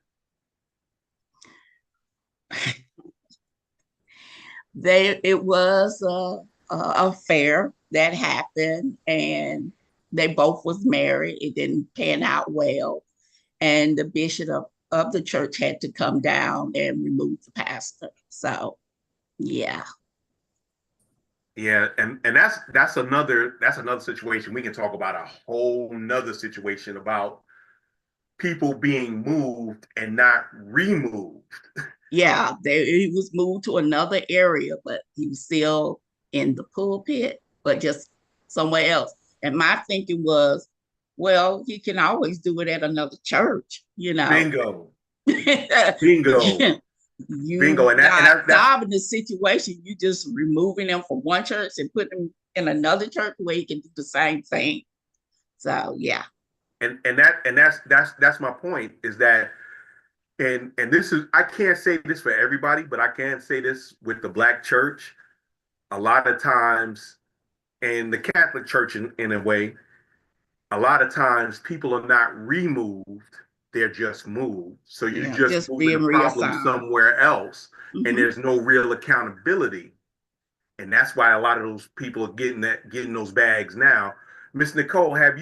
It was a affair that happened, and they both was married. It didn't pan out well, and the bishop of the church had to come down and remove the pastor. So yeah. Yeah, and that's another situation. We can talk about a whole nother situation about people being moved and not removed. Yeah, he was moved to another area, but he was still in the pulpit, but just somewhere else. And my thinking was, well, he can always do it at another church, you know. Bingo. Bingo. Bingo. You And not that's solving the situation, you just removing him from one church and putting him in another church where he can do the same thing. So yeah. that's my point, is that, and this is, I can't say this for everybody, but I can say this with the Black church. A lot of times, and the Catholic church in a way, a lot of times people are not removed, they're just moved. So you're Yeah, just just moving the being problem reassigned. somewhere else, and Mhm. there's no real accountability. And that's why a lot of those people are getting those bags now. Miss Nicole, have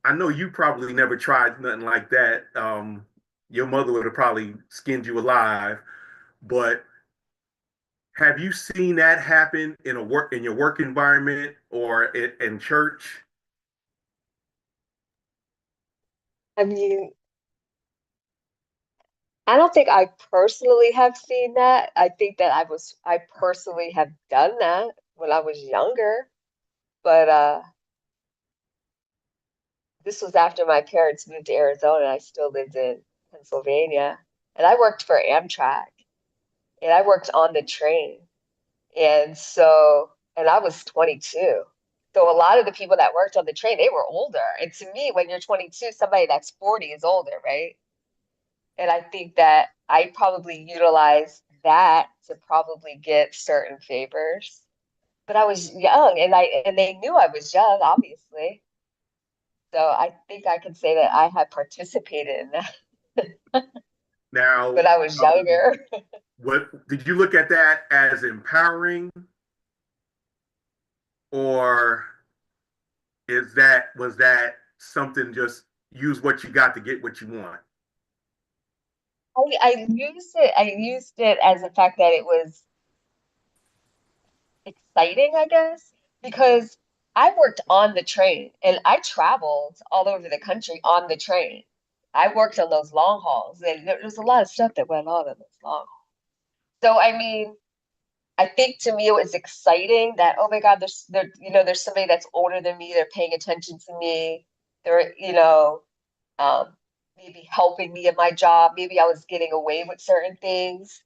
I know you probably never tried nothing like that. Your mother would have probably skinned you alive, but have you seen that happen in your work environment or in church? I mean, I don't think I personally have seen that. I think that I personally have done that when I was younger, but this was after my parents moved to Arizona. I still lived in Pennsylvania, and I worked for Amtrak, and I worked on the train. And I was 22. So a lot of the people that worked on the train, they were older. And to me, when you're 22, somebody that's 40 is older, right? And I think that I probably utilized that to probably get certain favors. But I was young, and they knew I was young, obviously. So I think I can say that I had participated in that Now, when I was younger. what did you look at that as empowering, or was that something, just use what you got to get what you want? I used it as the fact that it was exciting, I guess, because I worked on the train and I traveled all over the country on the train. I worked on those long hauls, and there was a lot of stuff that went on in those long hauls. So, I mean, I think to me it was exciting that, oh my God, there's somebody that's older than me. They're paying attention to me. They're, um, maybe helping me in my job. Maybe I was getting away with certain things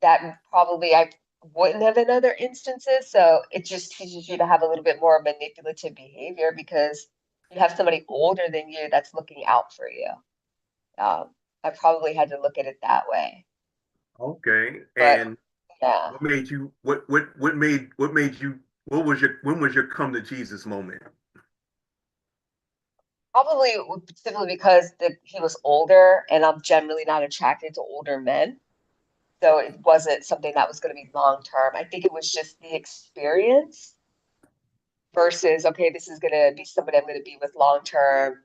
that probably I wouldn't have in other instances. So it just teaches you to have a little bit more manipulative behavior because you have somebody older than you that's looking out for you. Um, I probably had to look at it that way. Okay. But And yeah, what made you, when was your come to Jesus moment? probably simply because he was older and I'm generally not attracted to older men. So it wasn't something that was going to be long term. I think it was just the experience versus, okay, this is going to be somebody I'm going to be with long term.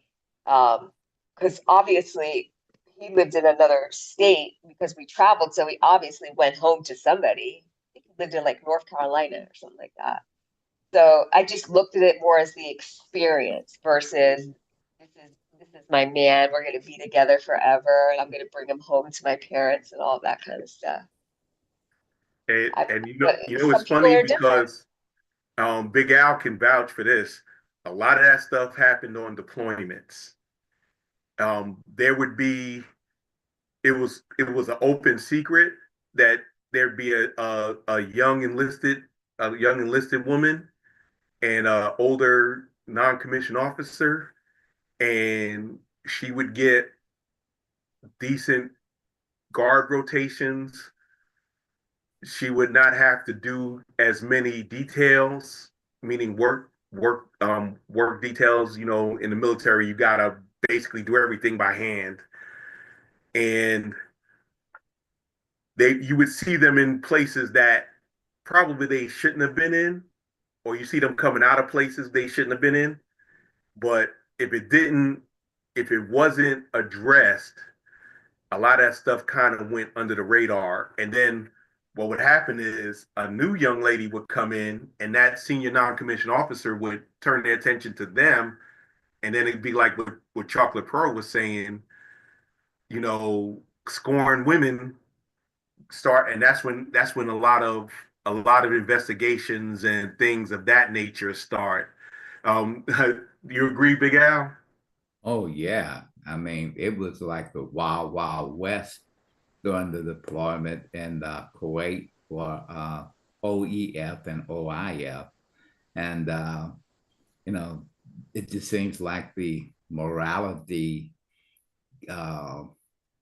Because obviously he lived in another state because we traveled. So he obviously went home to somebody. He lived in like North Carolina or something like that. So I just looked at it more as the experience versus this is my man. We're going to be together forever, and I'm going to bring him home to my parents and all that kind of stuff. And But it's some people funny are different. because Big Al can vouch for this. A lot of that stuff happened on deployments. There would be it was an open secret that there'd be a young enlisted woman and a older non-commissioned officer, and she would get decent guard rotations. She would not have to do as many details, meaning work details. In the military, you gotta basically do everything by hand, and you would see them in places that probably they shouldn't have been in, or you see them coming out of places they shouldn't have been in. But if it wasn't addressed, a lot of that stuff kind of went under the radar. And then what would happen is a new young lady would come in, and that senior non-commissioned officer would turn their attention to them, And then it'd be like what Chocolate Pearl was saying, scoring women start, and that's when a lot of investigations and things of that nature start. Um, you agree, Big Al? Oh yeah. I mean, it was like the wild, wild west during the deployment in Kuwait for OEF and OIF. And, you know, it just seems like the morality uh,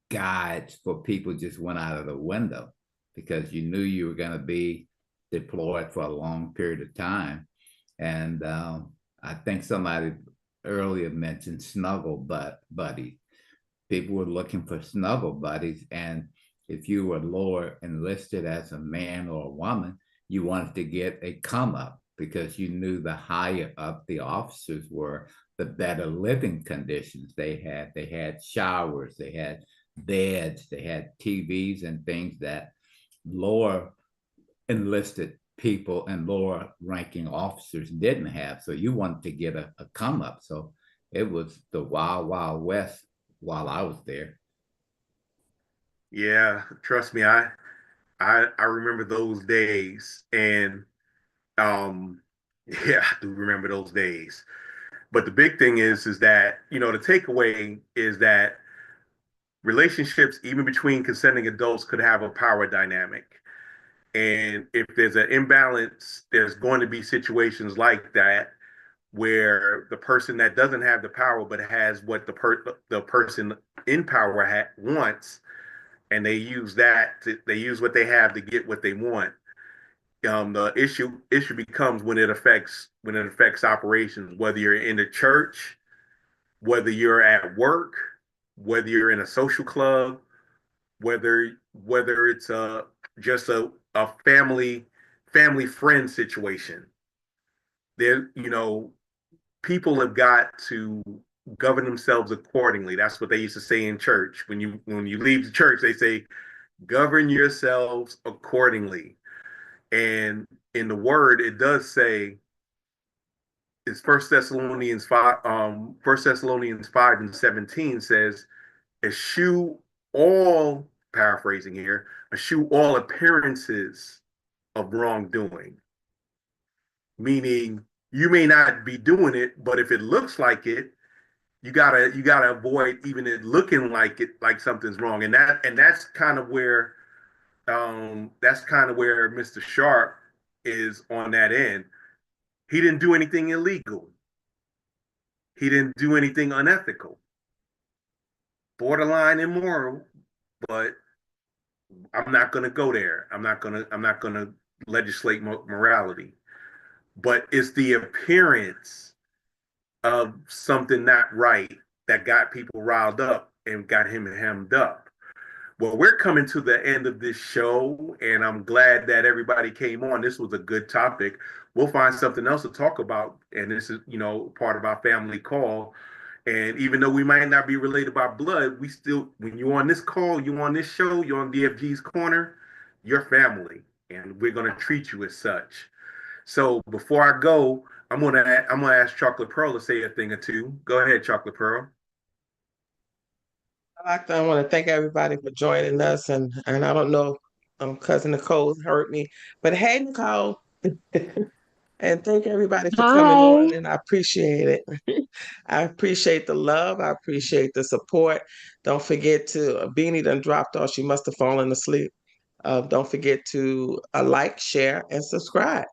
guides for people just went out of the window because you knew you were going to be deployed for a long period of time. And I think somebody earlier mentioned buddies. People were looking for snuggle buddies. And if you were lower enlisted as a man or a woman, you wanted to get a come up because you knew the higher up the officers were, the better living conditions they had. They had showers, they had beds, they had TVs and things that lower enlisted people and lower ranking officers didn't have. So you wanted to get a come up. So it was the wild, wild west while I was there. Yeah, trust me, I remember those days, and um, yeah, I do remember those days. But the big thing is that the takeaway is that relationships, even between consenting adults, could have a power dynamic. And if there's an imbalance, there's going to be situations like that where the person that doesn't have the power but has what the person in power wants, and they use what they have to get what they want. The issue becomes when it affects operations, whether you're in the church, whether you're at work, whether you're in a social club, whether it's just a family friend situation. There, people have got to govern themselves accordingly. That's what they used to say in church. When you leave the church, they say, govern yourselves accordingly. And in the word, it does say, it's First Thessalonians 5 and 17 says, eschew all, paraphrasing here, eschew all appearances of wrongdoing. Meaning you may not be doing it, but if it looks like it, you gotta avoid even it looking like something's wrong. And that's kind of where Mr. Sharpe is on that end. He didn't do anything illegal. He didn't do anything unethical, borderline immoral, but I'm not going to go there. I'm not going to legislate morality. But it's the appearance of something not right that got people riled up and got him hemmed up. Well, we're coming to the end of this show, and I'm glad that everybody came on. This was a good topic. We'll find something else to talk about, and this is, part of our family call. And even though we might not be related by blood, we still, when you're on this call, you're on this show, you're on DFG's Corner, you're family, and we're gonna treat you as such. So before I go, I'm gonna ask Chocolate Pearl to say a thing or two. Go ahead, Chocolate Pearl. I want to thank everybody for joining us, and I don't know, cousin Nicole's hurt me, but hey, Nicole, and thank everybody for coming Hi. on, and I appreciate it. I appreciate the love. I appreciate the support. Don't forget to Beanie done dropped off. She must have fallen asleep. Don't forget to like, share, and subscribe.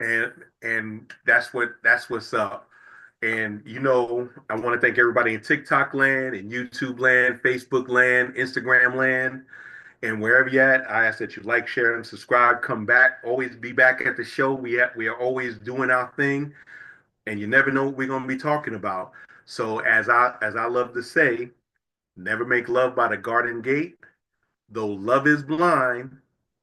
And that's what's up. And I want to thank everybody in TikTok land, and YouTube land, Facebook land, Instagram land, and wherever you're at. I ask that you like, share, and subscribe. Come back. Always be back at the show. We are always doing our thing, and you never know what we're gonna be talking about. So as I love to say, never make love by the garden gate. Though love is blind,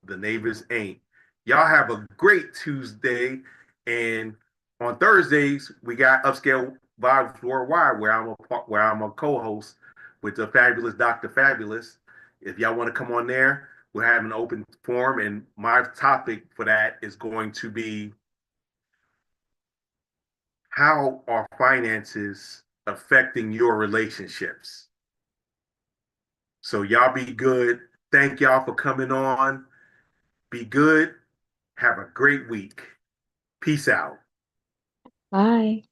the neighbors ain't. Y'all have a great Tuesday. And on Thursdays, we got Upscale Vibes Worldwide, where I'm a co-host with the fabulous Dr. Fabulous. If y'all want to come on there, we're having an open forum, and my topic for that is going to be how are finances affecting your relationships? So y'all be good. Thank y'all for coming on. Be good. Have a great week. Peace out. Bye.